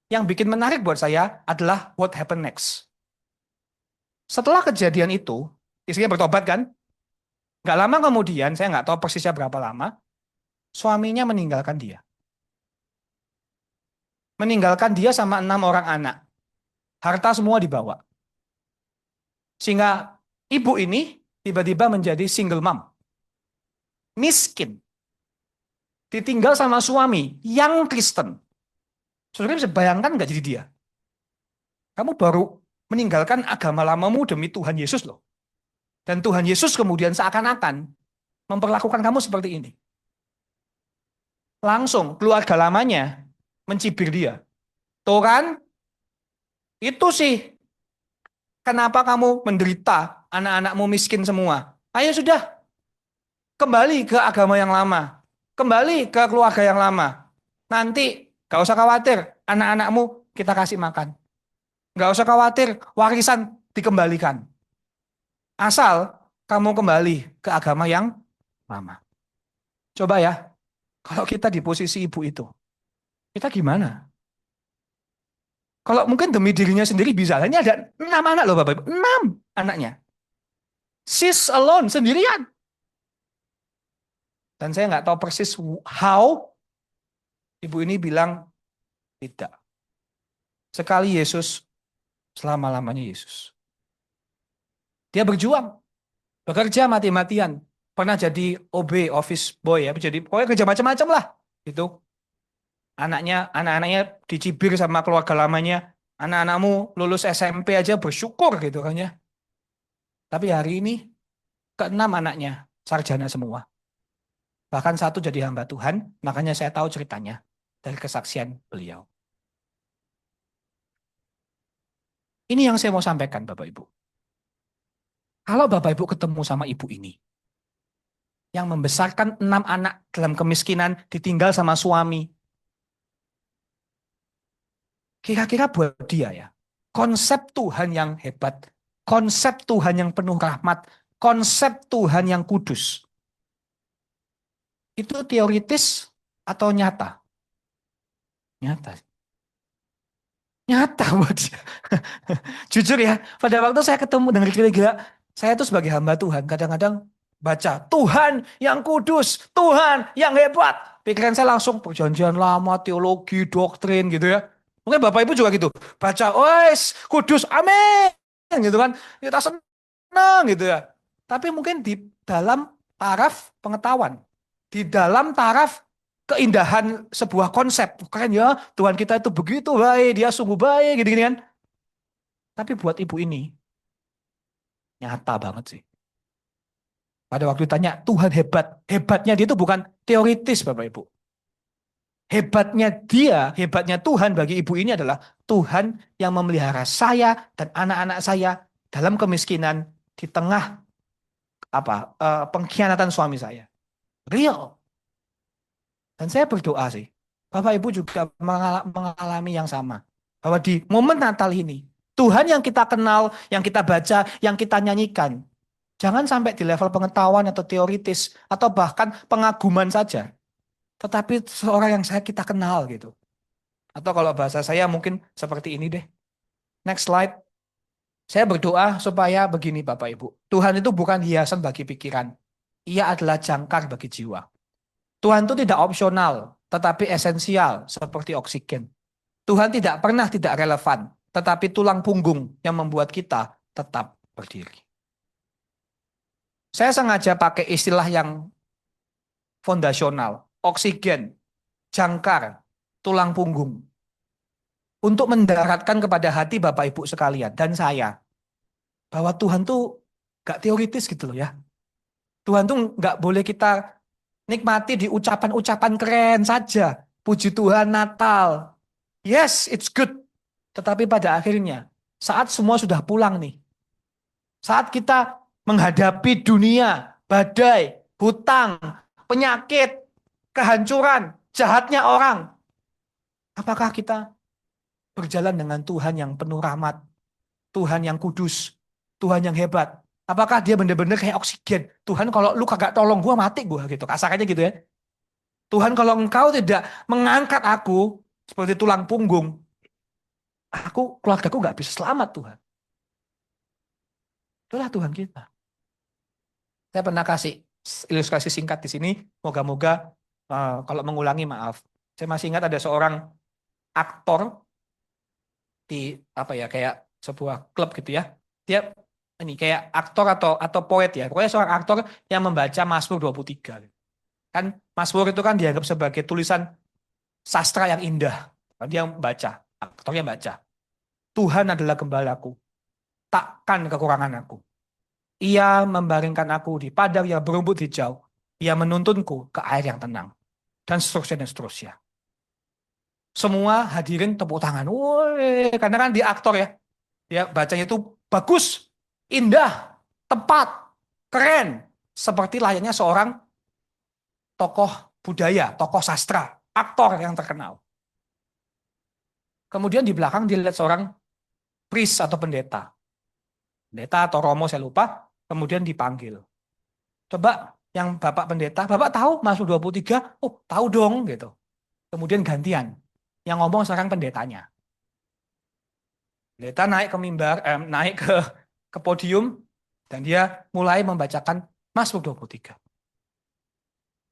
Yang bikin menarik buat saya adalah what happened next. Setelah kejadian itu, istrinya bertobat kan? Nggak lama kemudian, saya nggak tahu persisnya berapa lama, suaminya meninggalkan dia. Meninggalkan dia sama 6 orang anak. Harta semua dibawa. Sehingga ibu ini tiba-tiba menjadi single mom. Miskin. Ditinggal sama suami yang Kristen. Saudara bisa bayangkan nggak jadi dia? Kamu baru meninggalkan agama lamamu demi Tuhan Yesus loh. Dan Tuhan Yesus kemudian seakan-akan memperlakukan kamu seperti ini. Langsung keluarga lamanya mencibir dia. Tuh kan, itu sih kenapa kamu menderita, anak-anakmu miskin semua. Ayo sudah, kembali ke agama yang lama. Kembali ke keluarga yang lama. Nanti gak usah khawatir, anak-anakmu kita kasih makan. Gak usah khawatir, warisan dikembalikan. Asal kamu kembali ke agama yang lama. Coba ya, kalau kita di posisi ibu itu, kita gimana? Kalau mungkin demi dirinya sendiri bisa. Ini ada 6 anak loh Bapak Ibu. 6 anaknya. She's alone, sendirian. Dan saya nggak tahu persis how ibu ini bilang tidak. Sekali Yesus, selama-lamanya Yesus. Dia berjuang, bekerja mati-matian. Pernah jadi OB, office boy ya, jadi pokoknya kerja macam-macam lah. Itu anak-anaknya dicibir sama keluarga lamanya. Anak-anakmu lulus SMP aja bersyukur gitu kan ya. Tapi hari ini ke-6 anaknya sarjana semua. Bahkan satu jadi hamba Tuhan, makanya saya tahu ceritanya dari kesaksian beliau. Ini yang saya mau sampaikan Bapak Ibu. Kalau Bapak Ibu ketemu sama ibu ini, yang membesarkan 6 anak dalam kemiskinan, ditinggal sama suami. Kira-kira buat dia ya, konsep Tuhan yang hebat, konsep Tuhan yang penuh rahmat, konsep Tuhan yang kudus, itu teoritis atau nyata? Nyata. Nyata buat dia. Jujur ya, pada waktu saya ketemu dengan gila-gila, saya tuh sebagai hamba Tuhan, kadang-kadang baca, Tuhan yang kudus, Tuhan yang hebat. Pikiran saya langsung perjanjian lama, teologi, doktrin gitu ya. Mungkin Bapak Ibu juga gitu. Baca, wes kudus, amin. Gitu kan. Kita senang gitu ya. Tapi mungkin di dalam taraf pengetahuan. Di dalam taraf keindahan sebuah konsep. Keren ya, Tuhan kita itu begitu baik, dia sungguh baik gitu-gini kan. Tapi buat ibu ini, nyata banget sih. Pada waktu ditanya, Tuhan hebat. Hebatnya dia itu bukan teoritis Bapak Ibu. Hebatnya Tuhan bagi ibu ini adalah Tuhan yang memelihara saya dan anak-anak saya dalam kemiskinan di tengah pengkhianatan suami saya. Real. Dan saya berdoa sih, Bapak Ibu juga mengalami yang sama. Bahwa di momen Natal ini, Tuhan yang kita kenal, yang kita baca, yang kita nyanyikan, jangan sampai di level pengetahuan atau teoritis, atau bahkan pengaguman saja. Tetapi seorang yang kita kenal gitu. Atau kalau bahasa saya mungkin seperti ini deh. Next slide. Saya berdoa supaya begini Bapak Ibu. Tuhan itu bukan hiasan bagi pikiran. Ia adalah jangkar bagi jiwa. Tuhan itu tidak opsional, tetapi esensial seperti oksigen. Tuhan tidak pernah tidak relevan, tetapi tulang punggung yang membuat kita tetap berdiri. Saya sengaja pakai istilah yang fondasional, oksigen, jangkar, tulang punggung. Untuk mendaratkan kepada hati Bapak Ibu sekalian dan saya, bahwa Tuhan tuh gak teoritis gitu loh ya. Tuhan tuh gak boleh kita nikmati di ucapan-ucapan keren saja. Puji Tuhan Natal. Yes, it's good. Tetapi pada akhirnya, saat semua sudah pulang nih, saat kita menghadapi dunia, badai, hutang, penyakit, kehancuran, jahatnya orang, apakah kita berjalan dengan Tuhan yang penuh rahmat, Tuhan yang kudus, Tuhan yang hebat? Apakah dia benar-benar kayak oksigen? Tuhan kalau lu kagak tolong gue mati gue gitu. Kasarnya gitu ya. Tuhan kalau engkau tidak mengangkat aku seperti tulang punggung, keluargaku nggak bisa selamat Tuhan. Itulah Tuhan kita. Saya pernah kasih ilustrasi singkat di sini. Moga-moga kalau mengulangi maaf. Saya masih ingat ada seorang aktor di kayak sebuah klub gitu ya. Dia ini kayak aktor atau poet ya. Pokoknya seorang aktor yang membaca Mazmur 23. Kan Mazmur itu kan dianggap sebagai tulisan sastra yang indah. Dia baca, aktornya baca. Tuhan adalah gembalaku, takkan kekurangan aku. Ia membaringkan aku di padang yang berumput hijau. Ia menuntunku ke air yang tenang. Dan seterusnya dan seterusnya. Semua hadirin tepuk tangan. Woi, karena kan dia aktor ya. Dia bacanya itu bagus, indah, tepat, keren. Seperti layaknya seorang tokoh budaya, tokoh sastra, aktor yang terkenal. Kemudian di belakang dilihat seorang priest atau pendeta. Pendeta atau romo saya lupa. Kemudian dipanggil. Coba yang Bapak pendeta, Bapak tahu Mazmur 23? Oh, tahu dong gitu. Kemudian gantian. Yang ngomong sekarang pendetanya. Pendeta naik ke mimbar, naik ke podium dan dia mulai membacakan Mazmur 23.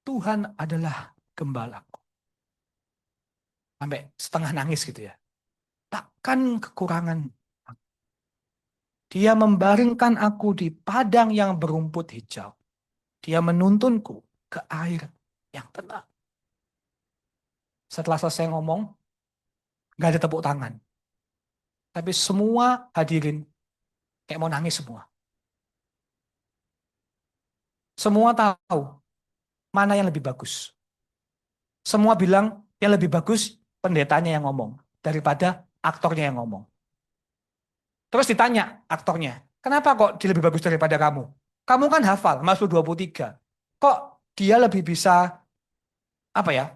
Tuhan adalah gembalaku. Sampai setengah nangis gitu ya. Takkan kekurangan. Dia membaringkan aku di padang yang berumput hijau. Dia menuntunku ke air yang tenang. Setelah selesai ngomong, gak ada tepuk tangan. Tapi semua hadirin kayak mau nangis semua. Semua tahu mana yang lebih bagus? Semua bilang yang lebih bagus pendetanya yang ngomong daripada aktornya yang ngomong. Terus ditanya aktornya, kenapa kok dia lebih bagus daripada kamu? Kamu kan hafal Mazmur 23. Kok dia lebih bisa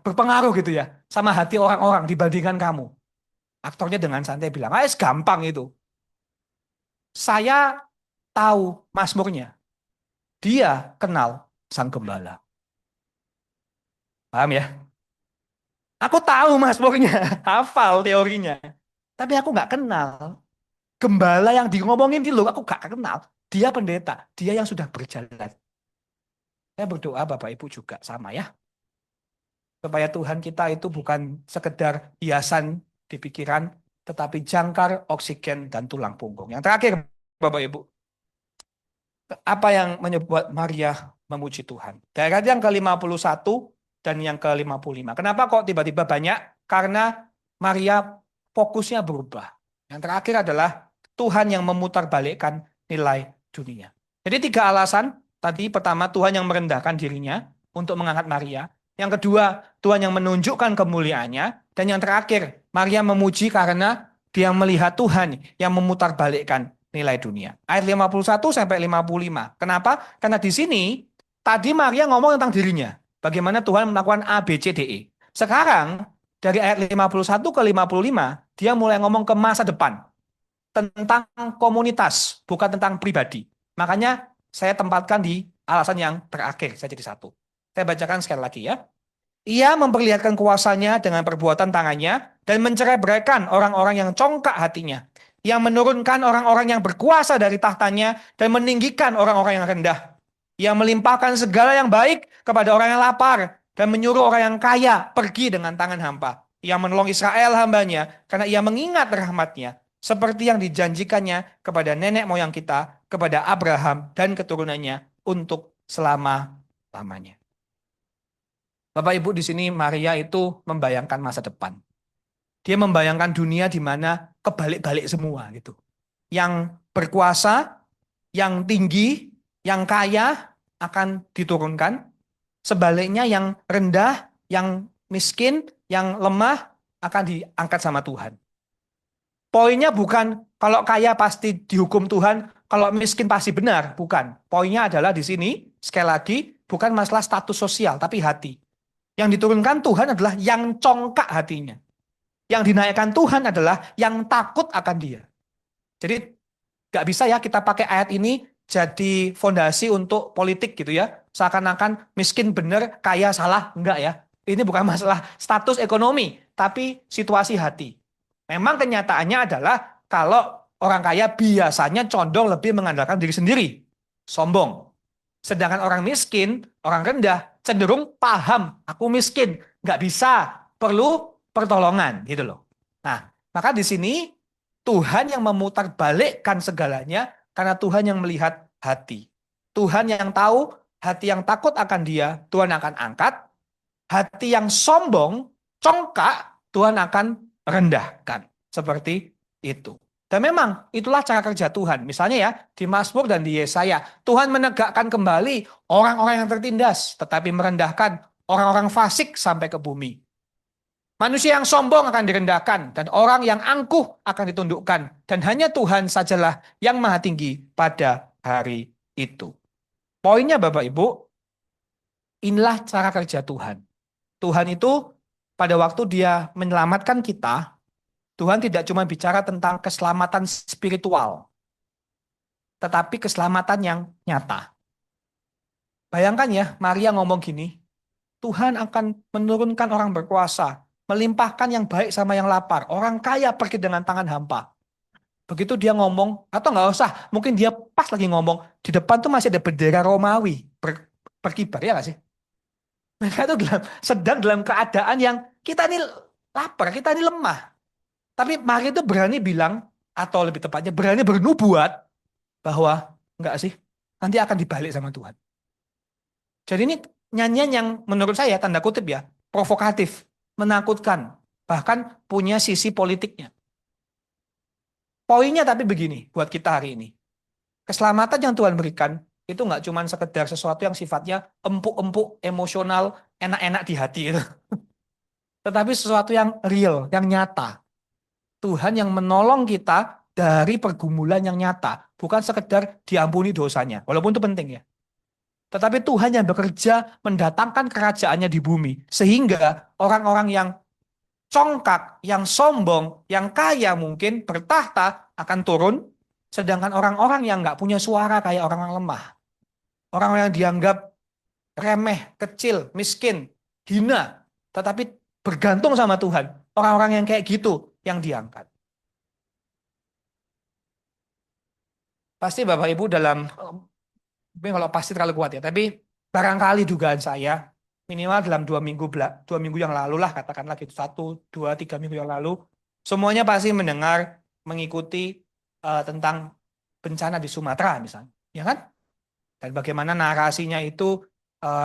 berpengaruh gitu ya sama hati orang-orang dibandingkan kamu? Aktornya dengan santai bilang, gampang itu. Saya tahu Mazmurnya. Dia kenal Sang Gembala. Paham ya? Aku tahu Mazmurnya, hafal teorinya. Tapi aku nggak kenal. Gembala yang ngomongin itu aku nggak kenal. Dia pendeta, dia yang sudah berjalan. Saya berdoa Bapak Ibu juga sama ya. Supaya Tuhan kita itu bukan sekedar hiasan di pikiran, tetapi jangkar, oksigen, dan tulang punggung. Yang terakhir, Bapak Ibu, apa yang menyebut Maria memuji Tuhan? Dari ayat yang ke-51 dan yang ke-55. Kenapa kok tiba-tiba banyak? Karena Maria fokusnya berubah. Yang terakhir adalah Tuhan yang memutarbalikkan nilai dunia. Jadi 3 alasan. Tadi pertama, Tuhan yang merendahkan dirinya untuk mengangkat Maria. Yang kedua, Tuhan yang menunjukkan kemuliaannya. Dan yang terakhir, Maria memuji karena dia melihat Tuhan yang memutarbalikkan nilai dunia. Ayat 51 sampai 55. Kenapa? Karena di sini tadi Maria ngomong tentang dirinya. Bagaimana Tuhan melakukan A, B, C, D, E. Sekarang dari ayat 51 ke 55, dia mulai ngomong ke masa depan. Tentang komunitas, bukan tentang pribadi. Makanya saya tempatkan di alasan yang terakhir, saya jadi satu. Saya bacakan sekali lagi ya. Ia memperlihatkan kuasanya dengan perbuatan tangannya dan mencerai-beraikan orang-orang yang congkak hatinya. Yang menurunkan orang-orang yang berkuasa dari tahtanya dan meninggikan orang-orang yang rendah. Yang melimpahkan segala yang baik kepada orang yang lapar dan menyuruh orang yang kaya pergi dengan tangan hampa. Ia menolong Israel hambanya karena ia mengingat rahmatnya seperti yang dijanjikannya kepada nenek moyang kita, kepada Abraham dan keturunannya untuk selama-lamanya. Bapak Ibu di sini Maria itu membayangkan masa depan. Dia membayangkan dunia di mana kebalik-balik semua gitu. Yang berkuasa, yang tinggi, yang kaya akan diturunkan. Sebaliknya yang rendah, yang miskin, yang lemah akan diangkat sama Tuhan. Poinnya bukan kalau kaya pasti dihukum Tuhan, kalau miskin pasti benar, bukan. Poinnya adalah di sini, sekali lagi, bukan masalah status sosial, tapi hati. Yang diturunkan Tuhan adalah yang congkak hatinya. Yang dinaikkan Tuhan adalah yang takut akan Dia. Jadi gak bisa ya kita pakai ayat ini jadi fondasi untuk politik gitu ya. Seakan-akan miskin benar, kaya salah. Enggak ya. Ini bukan masalah status ekonomi, tapi situasi hati. Memang kenyataannya adalah kalau orang kaya biasanya condong lebih mengandalkan diri sendiri. Sombong. Sedangkan orang miskin, orang rendah, cenderung paham, aku miskin, nggak bisa, perlu pertolongan, gitu loh. Nah, maka di sini Tuhan yang memutarbalikkan segalanya, karena Tuhan yang melihat hati. Tuhan yang tahu, hati yang takut akan Dia, Tuhan akan angkat. Hati yang sombong, congkak, Tuhan akan rendahkan. Seperti itu. Dan memang itulah cara kerja Tuhan. Misalnya ya, di Mazmur dan di Yesaya, Tuhan menegakkan kembali orang-orang yang tertindas, tetapi merendahkan orang-orang fasik sampai ke bumi. Manusia yang sombong akan direndahkan, dan orang yang angkuh akan ditundukkan. Dan hanya Tuhan sajalah yang maha tinggi pada hari itu. Poinnya Bapak Ibu, inilah cara kerja Tuhan. Tuhan itu pada waktu Dia menyelamatkan kita, Tuhan tidak cuma bicara tentang keselamatan spiritual, tetapi keselamatan yang nyata. Bayangkan ya, Maria ngomong gini, Tuhan akan menurunkan orang berkuasa, melimpahkan yang baik sama yang lapar, orang kaya pergi dengan tangan hampa. Begitu dia ngomong, atau nggak usah, mungkin dia pas lagi ngomong, di depan tuh masih ada bendera Romawi berkibar, ya nggak sih? Mereka itu sedang dalam keadaan yang kita ini lapar, kita ini lemah. Tapi Maria itu berani bilang, atau lebih tepatnya berani bernubuat, bahwa enggak sih, nanti akan dibalik sama Tuhan. Jadi ini nyanyian yang menurut saya, tanda kutip ya, provokatif, menakutkan, bahkan punya sisi politiknya. Poinnya tapi begini, buat kita hari ini. Keselamatan yang Tuhan berikan, itu nggak cuma sekedar sesuatu yang sifatnya empuk-empuk, emosional, enak-enak di hati itu. Tetapi sesuatu yang real, yang nyata. Tuhan yang menolong kita dari pergumulan yang nyata. Bukan sekedar diampuni dosanya. Walaupun itu penting ya. Tetapi Tuhan yang bekerja mendatangkan kerajaannya di bumi. Sehingga orang-orang yang congkak, yang sombong, yang kaya mungkin bertahta akan turun. Sedangkan orang-orang yang nggak punya suara kayak orang-orang lemah. Orang-orang yang dianggap remeh, kecil, miskin, hina. Tetapi bergantung sama Tuhan. Orang-orang yang kayak gitu yang diangkat. Pasti Bapak Ibu dalam, mungkin kalau pasti terlalu kuat ya, tapi barangkali dugaan saya, minimal dalam 2 minggu, 2 minggu yang lalu lah, katakanlah gitu, 1, 2, 3 minggu yang lalu, semuanya pasti mendengar, mengikuti tentang bencana di Sumatera misalnya, ya kan? Dan bagaimana narasinya itu,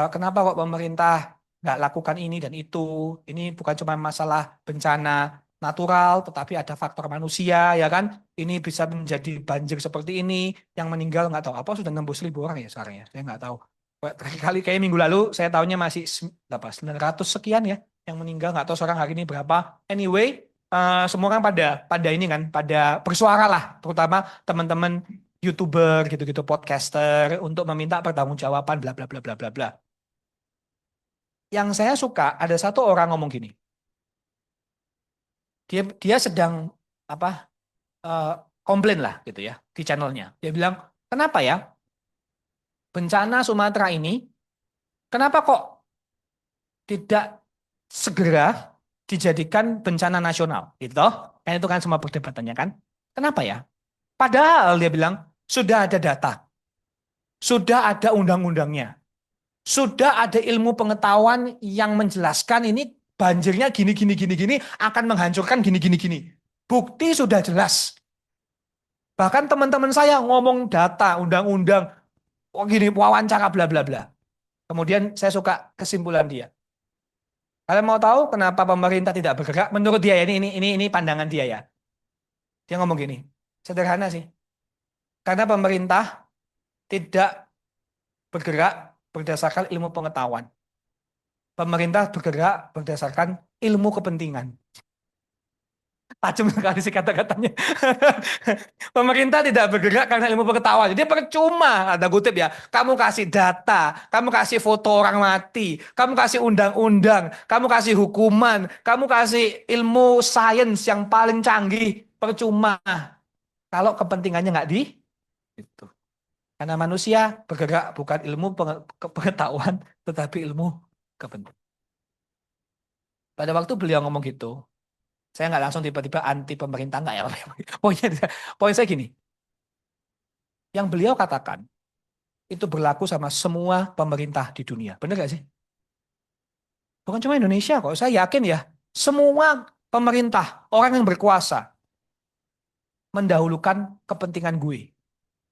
kenapa kok pemerintah nggak lakukan ini dan itu, ini bukan cuma masalah bencana natural, tetapi ada faktor manusia, ya kan? Ini bisa menjadi banjir seperti ini, yang meninggal nggak tahu apa sudah nembus 1.000 orang ya sekarang ya, saya nggak tahu. Terakhir kali kayak minggu lalu saya tahunya masih berapa 900 sekian ya yang meninggal, nggak tahu sekarang hari ini berapa. Anyway, semua kan pada ini kan pada bersuara lah, terutama teman-teman YouTuber gitu-gitu, podcaster untuk meminta pertanggungjawaban bla bla bla bla bla bla. Yang saya suka ada satu orang ngomong gini. Dia sedang apa eh, komplain lah gitu ya di channelnya. Dia bilang, "Kenapa ya bencana Sumatera ini kenapa kok tidak segera dijadikan bencana nasional?" Gitu. Kan itu kan semua perdebatannya kan. Kenapa ya? Padahal dia bilang sudah ada data, sudah ada undang-undangnya. Sudah ada ilmu pengetahuan yang menjelaskan ini banjirnya gini gini gini gini akan menghancurkan gini gini gini. Bukti sudah jelas. Bahkan teman-teman saya ngomong data, undang-undang, oh gini wawancara bla bla bla. Kemudian saya suka kesimpulan dia. Kalian mau tahu kenapa pemerintah tidak bergerak? Menurut dia ya, ini pandangan dia ya. Dia ngomong gini. Sederhana sih. Karena pemerintah tidak bergerak berdasarkan ilmu pengetahuan. Pemerintah bergerak berdasarkan ilmu kepentingan. Tajam sekali sih kata-katanya. Pemerintah tidak bergerak karena ilmu pengetahuan. Jadi percuma, ada kutip ya. Kamu kasih data, kamu kasih foto orang mati, kamu kasih undang-undang, kamu kasih hukuman, kamu kasih ilmu sains yang paling canggih. Percuma. Kalau kepentingannya nggak di itu. Karena manusia bergerak bukan ilmu pengetahuan, tetapi ilmu kepentingan. Pada waktu beliau ngomong gitu, saya nggak langsung tiba-tiba anti pemerintah, nggak ya. Poin saya gini, yang beliau katakan itu berlaku sama semua pemerintah di dunia. Benar nggak sih? Bukan cuma Indonesia kok. Saya yakin ya, semua pemerintah, orang yang berkuasa, mendahulukan kepentingan gue,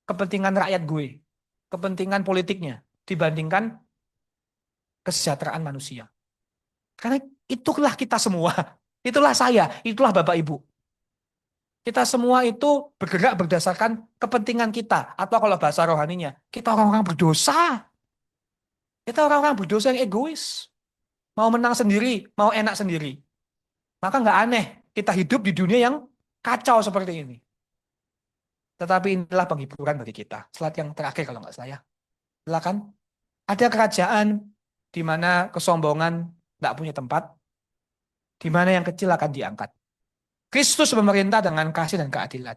kepentingan rakyat gue, kepentingan politiknya, dibandingkan kesejahteraan manusia. Karena itulah kita semua. Itulah saya, itulah Bapak Ibu. Kita semua itu bergerak berdasarkan kepentingan kita. Atau kalau bahasa rohaninya, kita orang-orang berdosa. Kita orang-orang berdosa yang egois. Mau menang sendiri, mau enak sendiri. Maka nggak aneh kita hidup di dunia yang kacau seperti ini. Tetapi inilah penghiburan bagi kita. Slide yang terakhir kalau nggak salah ya. Silakan. Ada kerajaan di mana kesombongan nggak punya tempat, di mana yang kecil akan diangkat. Kristus memerintah dengan kasih dan keadilan.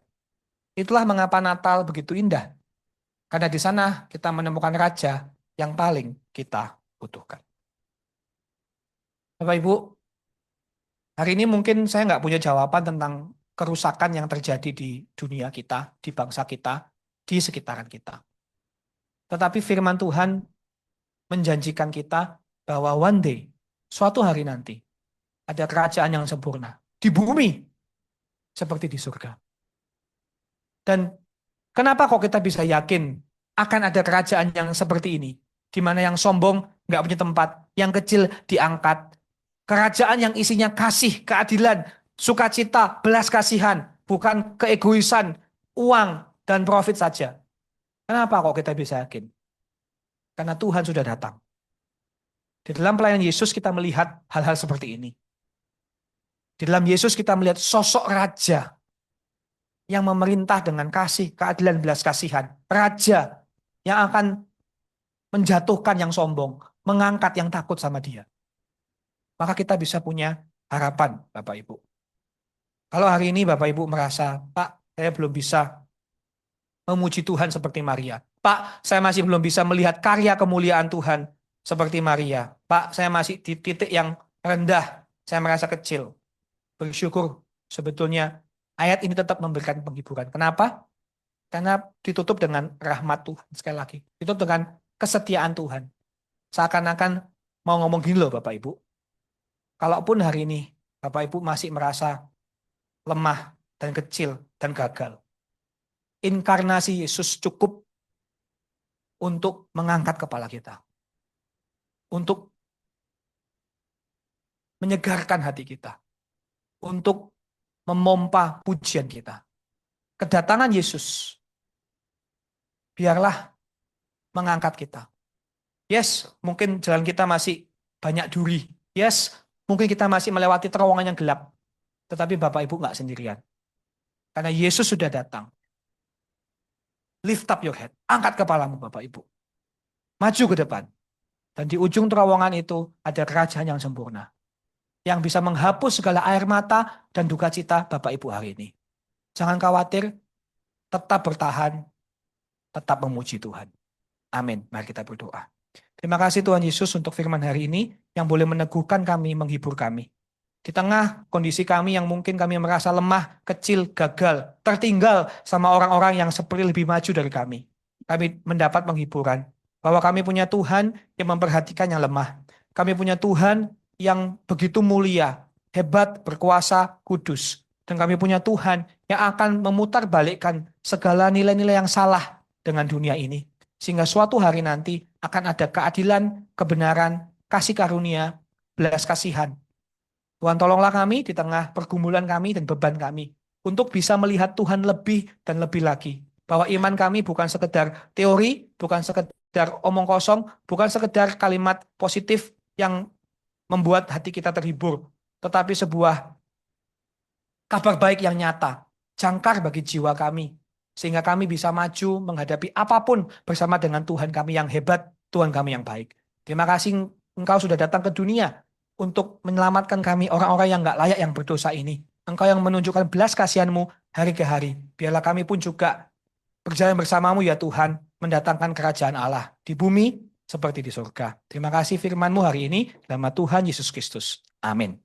Itulah mengapa Natal begitu indah. Karena di sana kita menemukan raja yang paling kita butuhkan. Bapak Ibu, hari ini mungkin saya nggak punya jawaban tentang kerusakan yang terjadi di dunia kita, di bangsa kita, di sekitaran kita. Tetapi firman Tuhan menjanjikan kita bahwa one day, suatu hari nanti, ada kerajaan yang sempurna di bumi seperti di surga. Dan kenapa kok kita bisa yakin akan ada kerajaan yang seperti ini? Di mana yang sombong nggak punya tempat, yang kecil diangkat. Kerajaan yang isinya kasih, keadilan, sukacita, belas kasihan, bukan keegoisan, uang, dan profit saja. Kenapa kok kita bisa yakin? Karena Tuhan sudah datang. Di dalam pelayanan Yesus kita melihat hal-hal seperti ini. Di dalam Yesus kita melihat sosok raja yang memerintah dengan kasih, keadilan, belas kasihan. Raja yang akan menjatuhkan yang sombong, mengangkat yang takut sama dia. Maka kita bisa punya harapan, Bapak Ibu. Kalau hari ini Bapak Ibu merasa, Pak, saya belum bisa memuji Tuhan seperti Maria. Pak, saya masih belum bisa melihat karya kemuliaan Tuhan seperti Maria. Pak, saya masih di titik yang rendah, saya merasa kecil. Bersyukur sebetulnya ayat ini tetap memberikan penghiburan. Kenapa? Karena ditutup dengan rahmat Tuhan. Sekali lagi, ditutup dengan kesetiaan Tuhan. Seakan-akan mau ngomong gini loh Bapak Ibu. Kalaupun hari ini Bapak Ibu masih merasa lemah dan kecil dan gagal, inkarnasi Yesus cukup untuk mengangkat kepala kita. Untuk menyegarkan hati kita. Untuk memompa pujian kita. Kedatangan Yesus biarlah mengangkat kita. Yes, mungkin jalan kita masih banyak duri. Yes, mungkin kita masih melewati terowongan yang gelap. Tetapi Bapak Ibu nggak sendirian. Karena Yesus sudah datang. Lift up your head. Angkat kepalamu Bapak Ibu. Maju ke depan. Dan di ujung terowongan itu ada kerajaan yang sempurna. Yang bisa menghapus segala air mata dan duka cita Bapak Ibu hari ini. Jangan khawatir. Tetap bertahan. Tetap memuji Tuhan. Amin. Mari kita berdoa. Terima kasih Tuhan Yesus untuk firman hari ini yang boleh meneguhkan kami, menghibur kami. Di tengah kondisi kami yang mungkin kami merasa lemah, kecil, gagal, tertinggal sama orang-orang yang seperti lebih maju dari kami. Kami mendapat penghiburan bahwa kami punya Tuhan yang memperhatikan yang lemah. Kami punya Tuhan yang begitu mulia, hebat, berkuasa, kudus. Dan kami punya Tuhan yang akan memutarbalikkan segala nilai-nilai yang salah dengan dunia ini. Sehingga suatu hari nanti akan ada keadilan, kebenaran, kasih karunia, belas kasihan. Tuhan tolonglah kami di tengah pergumulan kami dan beban kami. Untuk bisa melihat Tuhan lebih dan lebih lagi. Bahwa iman kami bukan sekedar teori, bukan sekedar omong kosong, bukan sekedar kalimat positif yang membuat hati kita terhibur. Tetapi sebuah kabar baik yang nyata, jangkar bagi jiwa kami. Sehingga kami bisa maju menghadapi apapun bersama dengan Tuhan kami yang hebat, Tuhan kami yang baik. Terima kasih Engkau sudah datang ke dunia untuk menyelamatkan kami orang-orang yang gak layak yang berdosa ini. Engkau yang menunjukkan belas kasihan-Mu hari ke hari. Biarlah kami pun juga berjalan bersama-Mu ya Tuhan, mendatangkan kerajaan Allah di bumi seperti di surga. Terima kasih firman-Mu hari ini, dalam nama Tuhan Yesus Kristus. Amin.